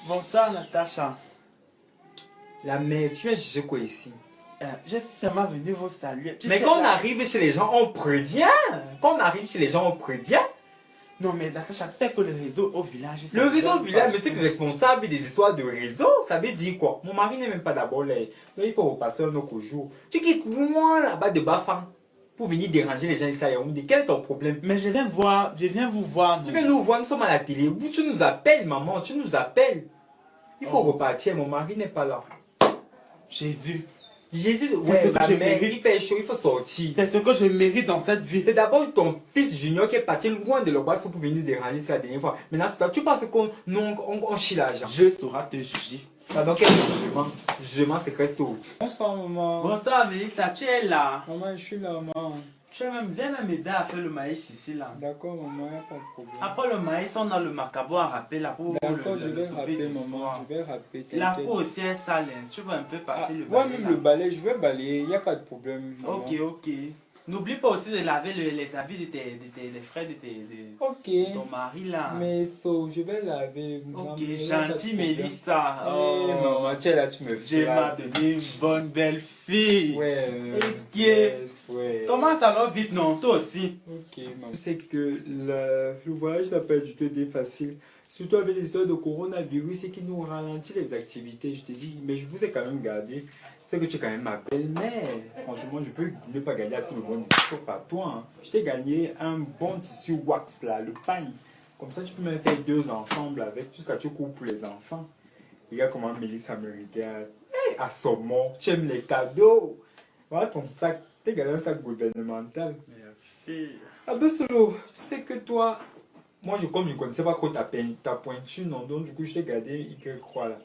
Bonsoir Natacha. La mère, tu viens chercher quoi ici? Je suis seulement venu vous saluer. Tu Mais sais, quand on là- arrive chez les gens, on prévient. Quand on arrive chez les gens, on prévient. Non mais Natacha, tu sais que le réseau au village... Le réseau village, mais c'est que responsable des histoires de réseau, ça veut dire quoi? Mon mari n'est même pas d'abord là. Donc il faut repasser un autre jour. Tu quittes loin là-bas de Bafang pour venir déranger les gens ici à Yaoundé. Quel est ton problème? Mais je viens vous voir. Tu viens nous voir, nous sommes à la télé. Où tu nous appelles, maman, tu nous appelles. Il faut repartir, mon mari n'est pas là. Jésus, Jésus, C'est ce ouais, que ma je mère, mérite. il fait chaud, il faut sortir. C'est ce que je mérite dans cette vie. C'est d'abord ton fils Junior qui est parti loin de l'Obasso pour venir déranger ça la dernière fois. Maintenant, c'est toi, tu penses qu'on on chie l'argent. Je saurai te juger. Pardon, quel jugement? Jugement, c'est Christo. Bonsoir, maman. Bonsoir, Mélissa, tu es là. Maman, je suis là, maman. Viens même m'aider à faire le maïs ici, là. D'accord, maman, y a pas de problème. Après le maïs, on a le macabo à râper là pour D'accord, je le vais souper rapper, du maman. soir. Je vais rapper. La t'inquiète. peau aussi est sale, hein. Tu vas un peu passer le Ouais, balai, même là. le balai, je vais balayer, il n'y a pas de problème. maman. Ok, ok. N'oublie pas aussi de laver les habits les frères de Ok. ton mari, là. Mais je vais laver. maman, Ok, il y a pas de gentil problème. Mélissa. Eh, maman, tu es là, tu me Je fais. m'as donné une bonne belle fille. Ouais. Ok. Yes, ouais. Comment ça va vite, non? Toi aussi. Ok, maman. Je sais que le voyage n'a pas du tout été facile. Surtout avec les histoires de coronavirus, c'est qui nous ralentit les activités. Je te dis, mais je vous ai quand même gardé. C'est que tu es quand même ma belle-mère. Franchement, je peux ne pas gagner à tout le monde, sauf à toi. Hein. Je t'ai gagné un bon tissu wax là, le pagne. Comme ça, tu peux même faire deux ensemble avec, jusqu'à tu cours pour les enfants. Regarde comment Mélissa me regarde. Hey, à saumon, tu aimes les cadeaux. Voilà ton sac. T'es gagné un sac gouvernemental. Merci. Ah ben Solo, tu sais que toi, moi comme je ne connaissais pas trop ta pointure, non, donc du coup je t'ai gardé il croit là.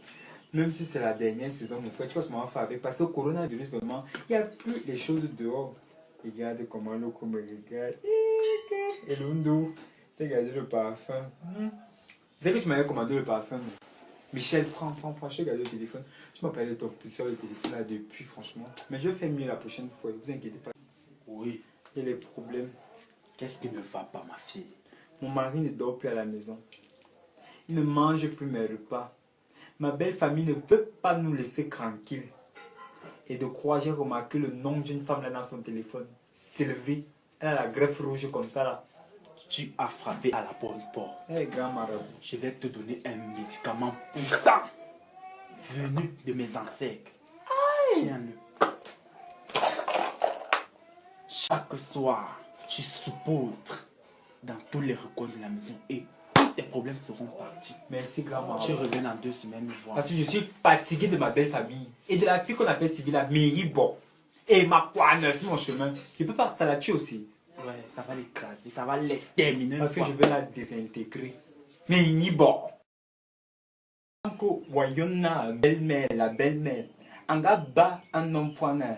Même si c'est la dernière saison, mon frère, tu vas se faire avec. Parce que le coronavirus, vraiment, il n'y a plus les choses dehors. Regarde comment le me regarde. Et Lundo, t'as gardé le parfum. C'est que tu m'avais commandé le parfum. Non? Michel, prends, je t'ai gardé le téléphone. Tu m'as parlé de ton pousseur de téléphone là depuis, franchement. Mais je vais faire mieux la prochaine fois, ne vous inquiétez pas. Oui. Il y a les problèmes. Qu'est-ce qui ne va pas, ma fille? Mon mari ne dort plus à la maison. Il ne mange plus mes repas. Ma belle famille ne peut pas nous laisser tranquilles. Et de croire, j'ai remarqué le nom d'une femme là dans son téléphone. Sylvie. Elle a la greffe rouge comme ça là. Tu as frappé à la bonne porte. Eh, grand marabout. Je vais te donner un médicament puissant venu de mes ancêtres. Tiens-le. Chaque soir, tu saupoudres dans tous les recoins de la maison et tous tes problèmes seront partis. Merci, grand Tu marabout. reviens dans 2 semaines nous voir. Parce que je suis fatigué de ma belle famille. Et de la fille qu'on appelle Sylvie, la Méribon. Et ma poigne, c'est mon chemin. Je peux pas, ça la tue aussi. Ouais, ça va l'écraser, ça va l'exterminer. Parce que je vais la désintégrer. Méribon. Encore, Wayonna, belle-mère, la belle-mère. En gars bas, un homme poignard.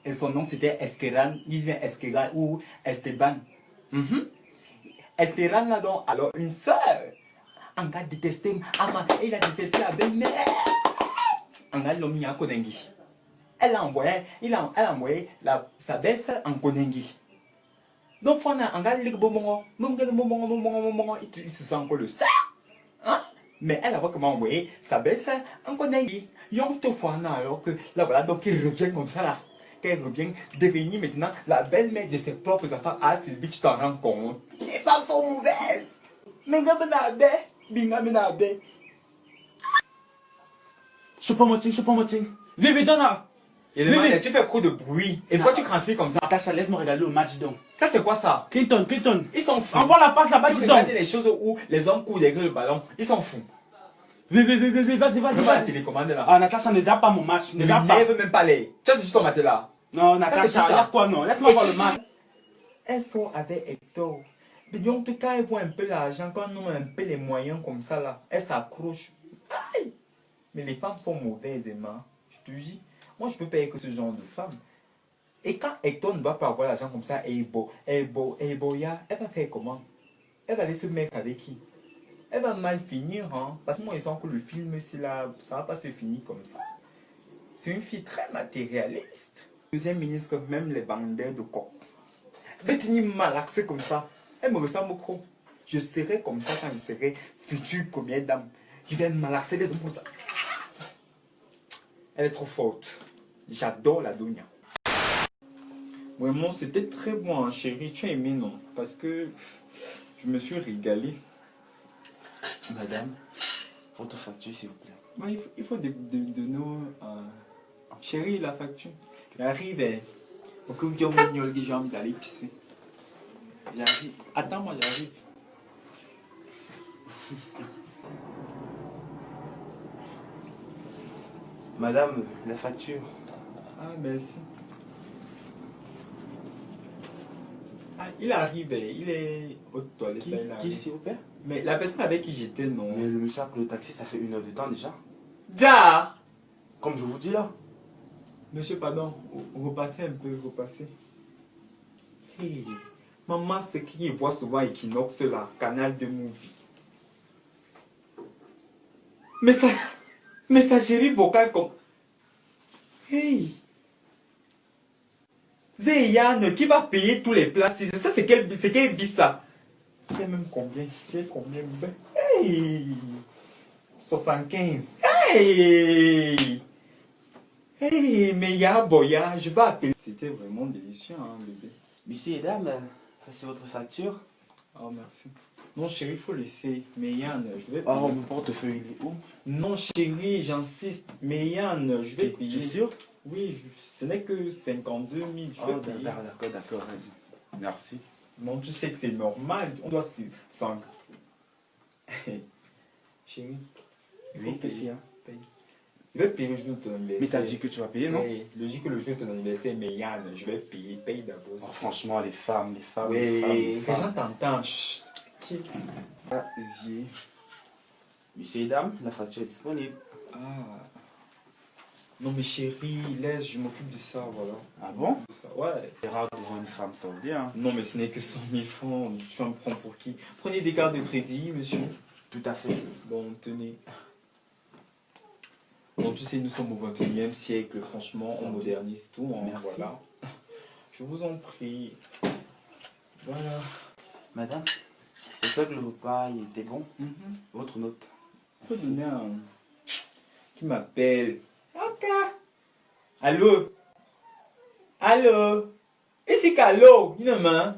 Et son nom c'était Esteban, il vient Esteban ou Esteban. Esteban là donc, alors une sœur. Un gars détesté, il a détesté la belle-mère. Un gars l'homme y a Konengi. Elle a envoyé sa baisse en Konengi. Donc, un gars il se sent encore le ça. Hein? Mais elle a pas comment envoyer sa baisse en Konengi. Yon te alors que là voilà, donc il revient comme ça là. Qu'elle revient devenir maintenant la belle-mère de ses propres enfants. Ah, Sylvie, tu t'en rends compte. Les femmes sont mauvaises. Mais Je peux me tiens. Vivi, donne là. et le man, tu fais trop de bruit. Et pourquoi tu transpires comme ça? Natacha, laisse-moi regarder le match donc. Ça, c'est quoi ça? Clinton. Ils sont fous. Envoie la passe là-bas, Tu dis regardes donc. les choses où les hommes courent derrière le ballon. Ils sont fous. Vivi, Je vais la vas-y. télécommande là. Ah, Natacha, ne zappe pas mon match. Ne Ne zappe pas. m'énerve même pas les. Tu sais, c'est juste ton matelas. Non, c'est Natacha, qui ça? regarde quoi, non. Laisse-moi voir le match. Elles sont avec Hector. Mais donc, quand elles voient un peu l'argent, quand on a un peu les moyens comme ça là, elles s'accrochent. Aïe! Mais les femmes sont mauvaises, Emma. Je te dis, moi je peux payer que ce genre de femme. Et quand Hector ne va pas avoir l'argent comme ça, elle va faire comment? Elle va laisser ce mec avec qui? Elle va mal finir, hein. Parce que moi, ils sens que le film, si là, ça va pas se finir comme ça. C'est une fille très matérialiste. Deuxième ministre, même les bandeurs de coq. Elle est malaxée comme ça. Elle me ressemble beaucoup. Je serai comme ça quand je serai future première dame. Je vais malaxer les hommes comme ça. Elle est trop forte. J'adore la Donia. Vraiment, c'était très bon, hein, chérie. Tu as aimé, non? Parce que je me suis régalé. Madame, votre facture, s'il vous plaît. Ouais, il faut de nos... Chérie, la facture. J'arrive, au coup, j'ai envie d'aller pisser. J'arrive. Attends-moi, j'arrive. Madame, la facture. Ah, merci. Ah, il arrive, il est aux toilettes. Là, il Qui, arrive. s'il vous plaît? Mais la personne avec qui j'étais, non. Mais le monsieur a pris le taxi, ça fait 1 heure de temps déjà. Ja! Comme je vous dis là. Monsieur, pardon, repassez un peu, repassez. Hey, maman, c'est qui voit souvent Equinox là, canal de movie. Messagerie vocale comme. Hey! Zeyane qui va payer tous les plats. Ça, c'est quel bis ça? J'ai même combien? J'ai combien? Hey! 75. Hey! Hey, mais y'a boya, je vais appeler. C'était vraiment délicieux, hein, bébé. Messieurs et dames, ça c'est votre facture. Oh, merci. Non, chérie, il faut laisser. Mais Yann, je vais payer. Oh, mon portefeuille, il est où? Non, chérie, j'insiste. Mais Yann, je vais Tu payer. es sûr? Oui, ce n'est que 52 000. Je vais Oh, payer. d'accord, vas-y. Merci. Non, tu sais que c'est normal. On doit s'en. Chérie. Oui, qu'est-ce qu'il y a? Paye. Je vais payer le jour de ton anniversaire. Mais t'as dit que tu vas payer, non? Oui, le jour que le jour de ton anniversaire, mais Yann, je vais payer. Paye d'abord. Oh, franchement, les femmes, Oui, les les femmes. gens t'entendent. Chut. Vas-y. Messieurs et dames, la facture est disponible. Ah. Non, mais chérie, laisse, je m'occupe de ça, voilà. Ah bon? Ouais. C'est rare de voir une femme sortir. Hein. Non, mais ce n'est que 100 000 francs. Tu vas me prendre pour qui? Prenez des cartes de crédit, monsieur. Tout à fait. Bon, tenez. Bon, tu sais, nous sommes au 21e siècle, franchement, on modernise tout. Hein, Merci. voilà. Je vous en prie. Voilà. Madame, j'espère que le repas il était bon. Votre note. Faut donner un. Qui m'appelle? Ok. Allô? Allô? Ici, allô? Il y a main.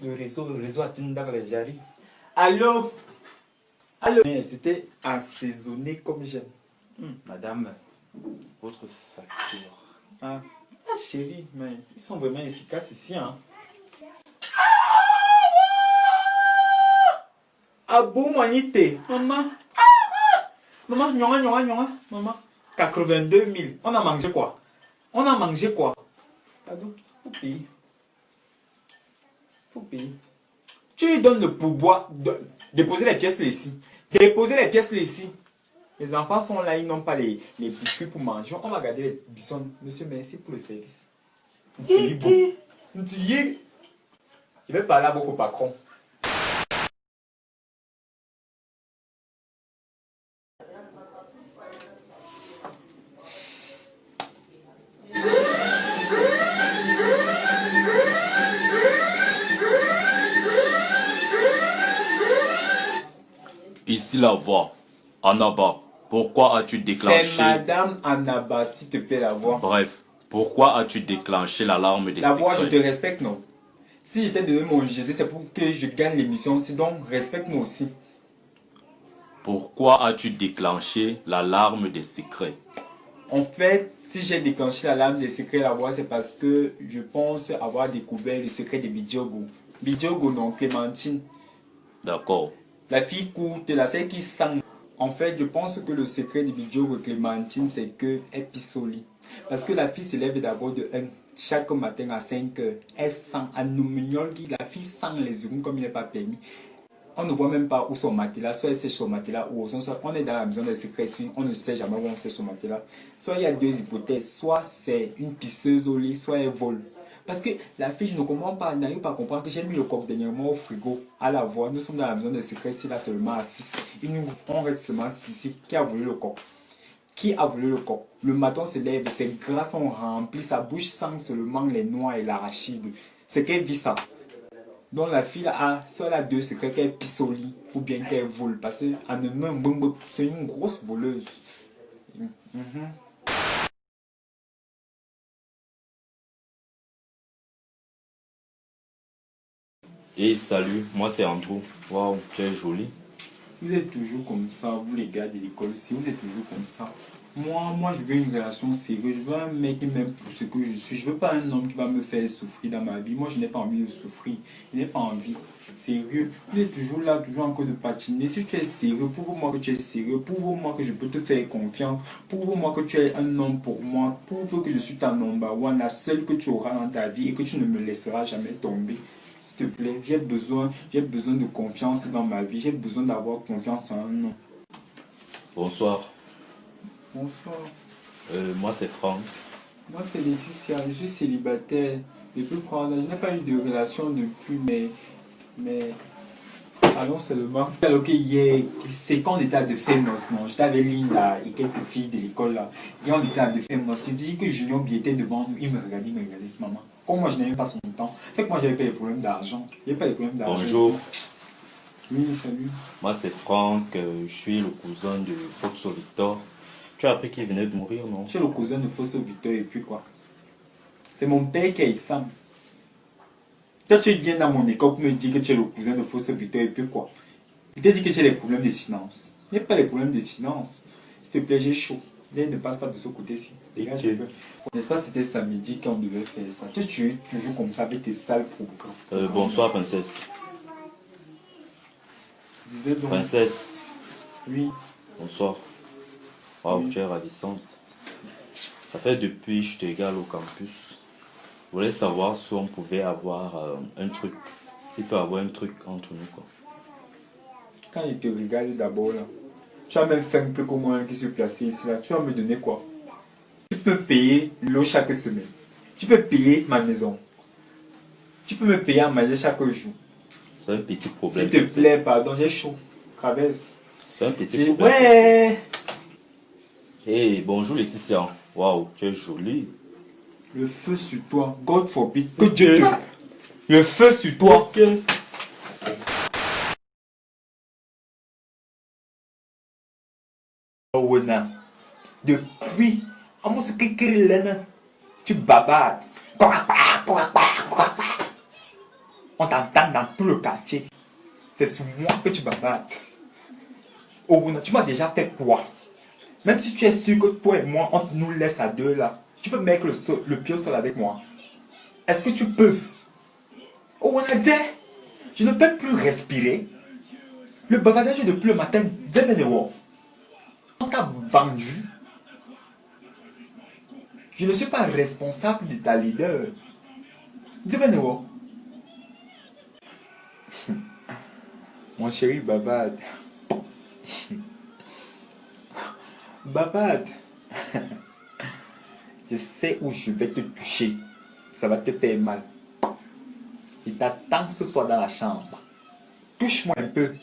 Le réseau a tenu dans les j'arrive. Allô? Allô? Mais c'était assaisonné comme j'aime. Madame, votre facture. Ah, chérie, mais ils sont vraiment efficaces ici, hein. Ah bon, manité. Maman. Maman, maman. 82 000. On a mangé quoi? On a mangé quoi? Pardon, faut payer. Faut payer. Tu lui donnes le pourboire. Déposer les pièces là ici. Déposer les pièces là ici. Les enfants sont là, ils n'ont pas les biscuits pour manger. On va garder les bisons. Monsieur, merci pour le service. Je vais parler à votre patron. Ici la voix. Annaba, pourquoi as-tu C'est déclenché... Madame Annaba, s'il te plaît, la voix. Bref, pourquoi as-tu déclenché l'alarme des La voix, je te secrets? respecte, non? Si j'étais donné mon Jésus, c'est pour que je gagne l'émission. C'est donc, respecte-moi aussi. Pourquoi as-tu déclenché l'alarme des secrets? En fait, si j'ai déclenché l'alarme des secrets la voix, c'est parce que je pense avoir découvert le secret de Bidjogo. Bidjogo, non, Clémentine. D'accord. La fille courte, la celle qui sent. En fait, je pense que le secret de Bidjogo Clémentine, c'est que elle pisse au lit. Parce que la fille se lève d'abord de 1 chaque matin à 5 heures. Elle sent à nous mignole, la fille sent les urines comme il n'est pas permis. On ne voit même pas où son matelas, soit elle sèche son matelas ou soit on est dans la maison des secrets, on ne sait jamais où on sèche son matelas. Soit il y a deux hypothèses, soit c'est une pisseuse au lit, soit elle vole. Parce que la fille, je ne comprends pas, n'arrive pas à comprendre que j'ai mis le coq dernièrement au frigo à la voix. Nous sommes dans la maison des secrets, ici là seulement à 6. On reste seulement 6. Qui a voulu le coq? Qui a voulu le coq? Le matin se lève, ses gras sont remplis, sa bouche sent seulement les noix et l'arachide. C'est qu'elle vit ça. Donc la fille a soit elle a deux secrets, qu'elle pisse au lit ou bien qu'elle vole. Parce qu'en même c'est une grosse voleuse. Et salut, moi c'est Andrew. Waouh, tu es jolie. Vous êtes toujours comme ça, vous les gars de l'école aussi, vous êtes toujours comme ça. Moi, je veux une relation sérieuse. Je veux un mec qui m'aime pour ce que je suis. Je veux pas un homme qui va me faire souffrir dans ma vie. Moi, je n'ai pas envie de souffrir. Je n'ai pas envie. Sérieux. Tu es toujours là, toujours encore de patiner. Si tu es sérieux, prouve-moi que tu es sérieux. Prouve-moi que je peux te faire confiance. Prouve-moi que tu es un homme pour moi. Prouve que je suis ta number one, la seule que tu auras dans ta vie et que tu ne me laisseras jamais tomber. S'il te plaît, j'ai besoin de confiance dans ma vie. J'ai besoin d'avoir confiance en un homme. Bonsoir. Bonsoir. Moi, c'est Franck. Moi, c'est Laetitia. Je suis célibataire depuis 3 ans. Je n'ai pas eu de relation depuis, mais allons seulement. Alors que hier, c'est quand on était à de faire noces, non? J'étais avec Linda et quelques filles de l'école là. Et on était à de faire noces. Il dit que Junior B était devant nous. Il me regardait, maman. Comme moi, je n'avais pas son temps. C'est que moi, j'avais pas les problèmes d'argent. Il n'y avait pas les problèmes d'argent. Bonjour. Oui, salut. Moi, c'est Franck. Je suis le cousin de Foxo Victor. Tu as appris qu'il venait de mourir, non? Tu es le cousin de Fosso Victor et puis quoi? C'est mon père qui est Sam. Toi, tu viens dans mon école pour me dire que tu es le cousin de Fosso Victor et puis quoi? Il t'a dit que tu as les problèmes de finances. Il n'y a pas les problèmes de finances. S'il te plaît, j'ai chaud. L'air ne passe pas de ce côté-ci. Dégage un peu. N'est-ce pas, c'était samedi qu'on devait faire ça. Tu es toujours comme ça avec tes sales problèmes. Bonsoir, princesse. Disais donc. Princesse, Oui. bonsoir. Waouh, Oui. tu es ravissante. Ça fait depuis que je te regarde au campus. Je voulais savoir si on pouvait avoir un truc. Il peut y avoir un truc entre nous, quoi. Quand je te regarde d'abord là, tu as même fait un peu comme moi qui se placer ici là. Tu vas me donner quoi? Tu peux payer l'eau chaque semaine. Tu peux payer ma maison. Tu peux me payer à manger chaque jour. C'est un petit problème. S'il te princesse. plaît, pardon, j'ai chaud. Traverse. C'est un petit problème. Ouais! Hey, bonjour Laetitia. Waouh, tu es jolie. Le feu sur toi. God forbid que Dieu te... Le feu sur toi. Oh, Wena. Depuis, tu bavardes. On t'entend dans tout le quartier. C'est sur moi que tu bavardes. Oh, Wena, tu m'as déjà fait quoi? Même si tu es sûr que toi et moi, on nous laisse à deux là, tu peux mettre le pied au sol avec moi. Est-ce que tu peux? Oh, on a dit, je ne peux plus respirer. Le bavardage depuis le matin, on t'a vendu. Je ne suis pas responsable de ta leader. Mon chéri Babad. Babad. Je sais où je vais te toucher. Ça va te faire mal. Il t'attend ce soir dans la chambre. Touche-moi un peu.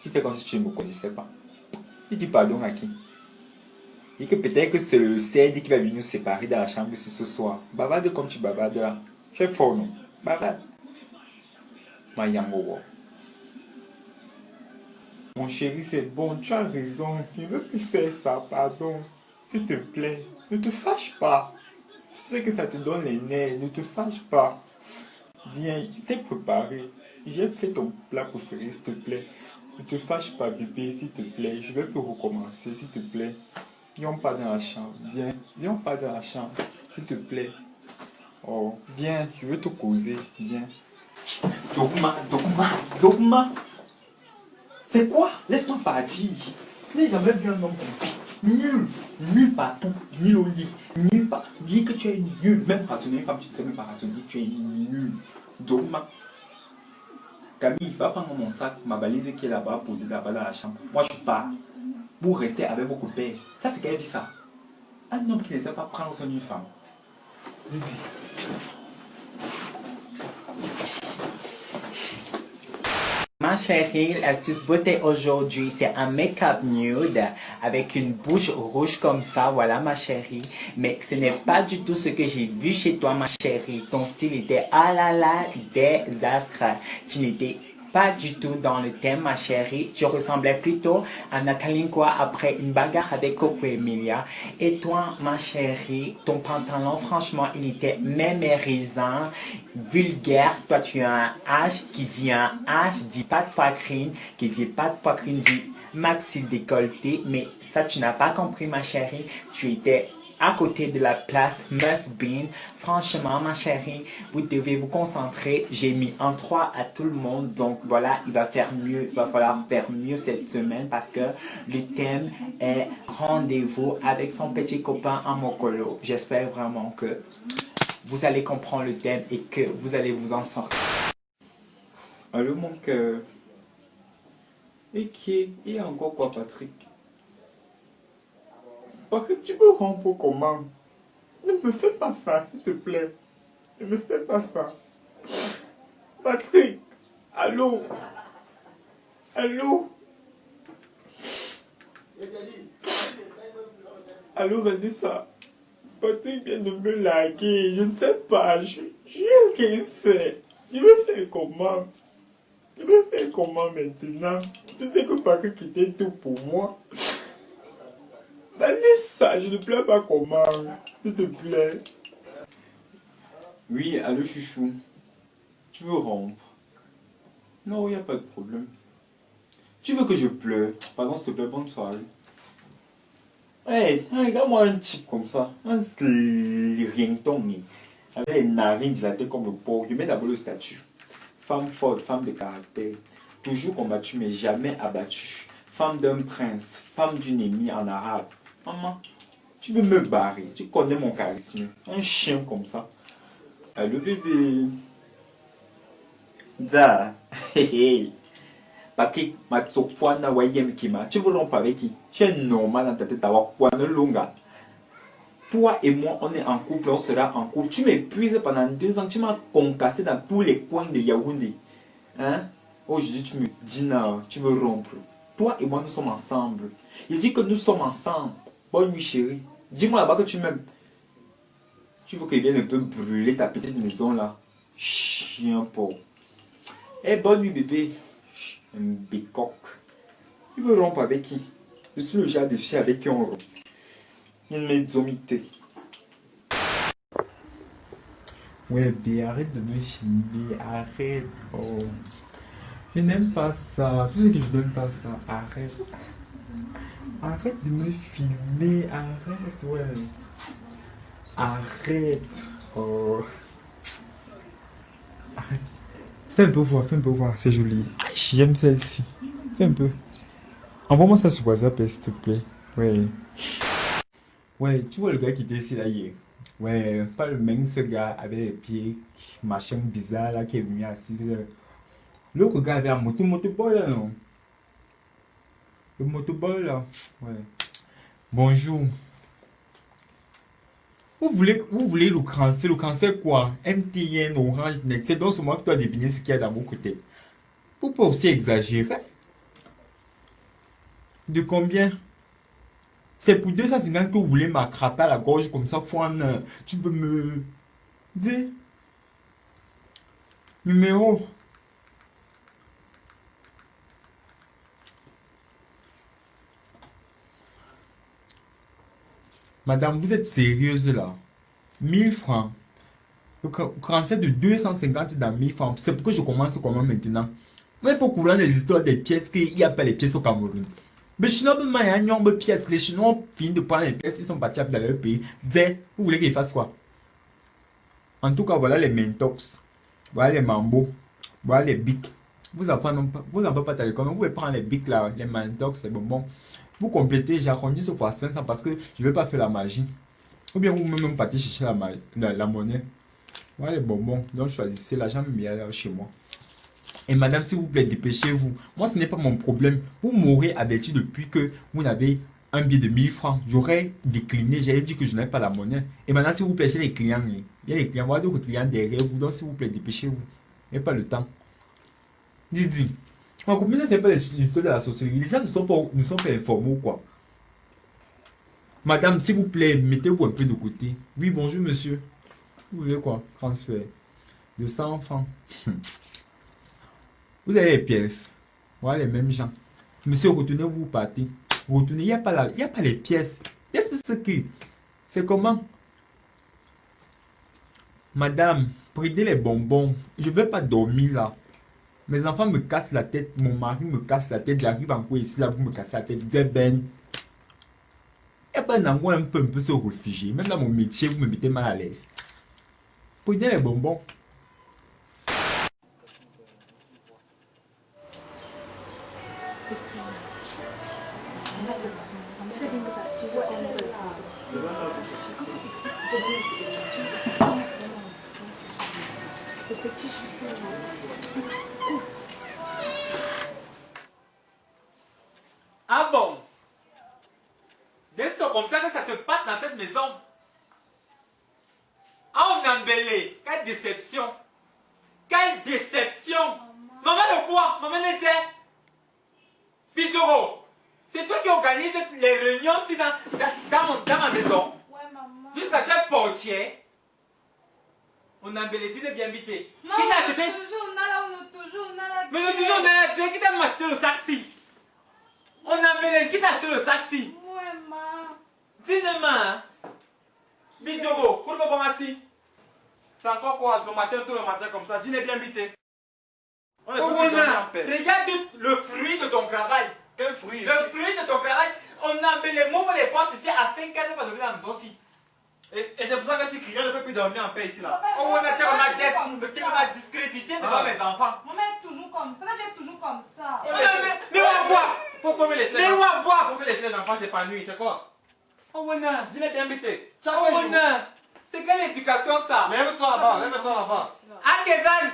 Tu fais comme si tu ne me connaissais pas. Tu dis pardon à qui? Et que peut-être que c'est le CD qui va venir nous séparer dans la chambre ici ce soir. Bavarde comme tu bavardes là. Tu es fort, non? Bavarde. Mayango. Mon chéri, c'est bon, tu as raison. Je ne veux plus faire ça, pardon. S'il te plaît, ne te fâche pas. Je sais que ça te donne les nerfs, ne te fâche pas. Viens, t'es préparé. J'ai fait ton plat préféré, s'il te plaît. Ne te fâche pas, bébé, s'il te plaît. Je vais plus recommencer, s'il te plaît. Viens pas dans la chambre. Viens pas dans la chambre, s'il te plaît. Oh, viens, je veux te causer. Viens. Dogma. C'est quoi? Laisse-moi partir. Ce n'est jamais vu un homme comme ça. Nul partout, nul au lit, nul pas. Dis que tu es nul, même raisonner, femme, tu ne sais même pas raisonner, tu es nul. Dogma. Camille, va prendre mon sac, ma valise qui est là-bas, posée là-bas dans la chambre. Moi, je pars pour rester avec mon copain. Ça, c'est quelle vie ça? Un homme qui ne sait pas prendre soin d'une femme. Dis. Ma chérie, l'astuce beauté aujourd'hui, c'est un make-up nude avec une bouche rouge comme ça, voilà ma chérie. Mais ce n'est pas du tout ce que j'ai vu chez toi, ma chérie. Ton style était ah là là, désastre. Tu n'étais pas du tout dans le thème, ma chérie. Tu ressemblais plutôt à Nathalie Quoi après une bagarre avec Coco Emilia. Et toi, ma chérie, ton pantalon, franchement, il était mémérisant, vulgaire. Toi, tu as un H qui dit un H, dit pas de poitrine, qui dit pas de poitrine, dit maxi décolleté, mais ça tu n'as pas compris ma chérie, tu étais à côté de la place Must Bean. Franchement ma chérie, vous devez vous concentrer. J'ai mis en 3 à tout le monde, donc voilà, il va falloir faire mieux cette semaine parce que le thème est rendez-vous avec son petit copain en mokolo. J'espère vraiment que vous allez comprendre le thème et que vous allez vous en sortir. Allô mon cœur. Et qui est? Et encore quoi Patrick? Patrick, tu me rompre comment? Ne me fais pas ça s'il te plaît. Ne me fais pas ça. Patrick. Allô? Allô? Allô Vanessa? Patrick vient de me larguer. Je ne sais pas. Je n'ai rien fait. Il me fait comment? Je vais faire comment maintenant? Je sais que Patrick était tout pour moi. Vanessa, je ne pleure pas comment? S'il te plaît. Oui, allô chouchou. Tu veux rompre? Non, il n'y a pas de problème. Tu veux que je pleure? Pardon, s'il te plaît, bonne soirée. Hey, regarde-moi un type comme ça. Un slirienton, avec les narines dilatées comme le porc. Je mets d'abord le statut. Femme forte, femme de caractère. Toujours combattue, mais jamais abattue. Femme d'un prince, femme d'une émie en arabe. Maman, tu veux me barrer? Tu connais mon charisme. Un chien comme ça. Allô bébé. Da. Hey. Paki, matsofwana wayem kima. Tu veux rompre avec qui? Tu es normal dans ta tête d'avoir quoi ne longa. Toi et moi, on est en couple, on sera en couple. Tu m'épuises pendant 2 ans, tu m'as concassé dans tous les coins de Yaoundé. Hein? Aujourd'hui, tu me dis non, tu veux rompre. Toi et moi, nous sommes ensemble. Il dit que nous sommes ensemble. Bonne nuit, chérie. Dis-moi là-bas que tu m'aimes. Tu veux qu'il vienne un peu brûler ta petite maison là? Chien pauvre. Eh, bonne nuit, bébé. Un bécoq. Tu veux rompre avec qui? Je suis le genre de fille avec qui on rompt. Il m'exomité. Ouais, bé, arrête de me filmer, arrête. Oh. Je n'aime pas ça. Tu sais que je n'aime pas ça. Arrête. Arrête de me filmer, arrête, ouais. Arrête. Oh. Arrête. Fais un peu voir, c'est joli. J'aime celle-ci. Fais un peu. Envoie-moi ça sur WhatsApp, s'il te plaît. Ouais. Ouais, tu vois le gars qui était ici là hier. Ouais, pas le même ce gars avec les pieds, machin bizarre là qui est venu assis là. L'autre gars avait un motoboy là non. Le motoboy là. Ouais. Bonjour. Vous voulez le cancer quoi? MTN, Orange, Net. C'est donc moi que tu as deviné ce qu'il y a dans mon côté. Faut pas aussi exagérer. De combien? C'est pour 250 que vous voulez m'attraper à la gorge comme ça, Fouane. Tu peux me dire numéro. Madame, vous êtes sérieuse là? 1000 francs. Le cancer de 250 dans 1000 francs. C'est pourquoi je commence comment maintenant? Vous n'êtes pas au courant des histoires des pièces qu'il n'y a pas les pièces au Cameroun. Les Chinois, pièces. Les Chinois ont fini de prendre les pièces, ils sont partis dans leur pays. Dis, vous voulez qu'ils fassent quoi? En tout cas, voilà les Mentox. Voilà les Mambo. Voilà les Bic. Vous n'en faites pas à l'école. Vous pouvez prendre les Bic là, les Mentox, c'est bon. Vous complétez, j'ai arrondi ce fois 500 parce que je ne vais pas faire la magie. Ou bien vous même partez chercher la monnaie. Voilà les bonbons. Donc choisissez l'argent meilleur chez moi. Et madame, s'il vous plaît, dépêchez-vous. Moi, ce n'est pas mon problème. Vous m'aurez averti depuis que vous n'avez un billet de 1000 francs. J'aurais décliné. J'avais dit que je n'avais pas la monnaie. Et maintenant, s'il vous plaît, j'ai les clients. Il y a les clients. Voilà d'autres clients derrière vous. Donc, s'il vous plaît, dépêchez-vous. Il n'y a pas le temps. Dis. Ma copine, ce n'est pas l'histoire de la sorcellerie. Les gens ne sont pas informés ou quoi. Madame, s'il vous plaît, mettez-vous un peu de côté. Oui, bonjour, monsieur. Vous voulez quoi? Transfert. De 100 francs. Vous avez les pièces. Voilà les mêmes gens. Monsieur, retournez-vous, vous partez. Retournez, il n'y a pas les pièces. C'est comment? Madame, prenez les bonbons. Je ne vais pas dormir là. Mes enfants me cassent la tête, mon mari me casse la tête, j'arrive encore ici, là, vous me cassez la tête. Vous êtes ben. Et ben, on un peu se réfugier. Même dans mon métier, vous me mettez mal à l'aise. Prenez les bonbons. Ah bon? C'est comme ça que ça se passe dans cette maison. Ah, on a embellé. Quelle déception. Quelle déception. Maman de quoi? Maman n'était. Pitoro, c'est toi qui organise les réunions ici dans ma maison. Ouais, maman. Jusqu'à chaque portier. On a embellé, tu l'es bien invité. Qui Maman, t'a acheté? toujours, on a là. Mais le toujours, on a dit, qui t'a acheté le sac-ci? On a embellé, qui t'a acheté le sac-ci? Ouais, maman. Dis-le-moi. Pitoro, pour le bon assis. C'est encore quoi, le matin, tout le matin comme ça? Dîner bien invité. On est Oh, tous dormir en paix. regarde le fruit de ton travail. Quel fruit? Le fruit de ton travail. On a embellé, m'ouvre les portes ici à 5 ans, on va dormir dans la maison aussi. Et c'est pour ça que tu cries, on ne peut plus dormir en paix ici là. Oh, on a tellement discrédité devant mes enfants. Maman est toujours comme ça. Elle est toujours comme ça. Mais on va boire. Faut me laisser Mais on va boire. Faut me laisser les enfants s'épanouir, c'est quoi? Oh, Wena. Dîner bien invité. Oh, Wena. C'est quelle éducation ça? Lève-toi là-bas, lève-toi là-bas. Ah, Kevin.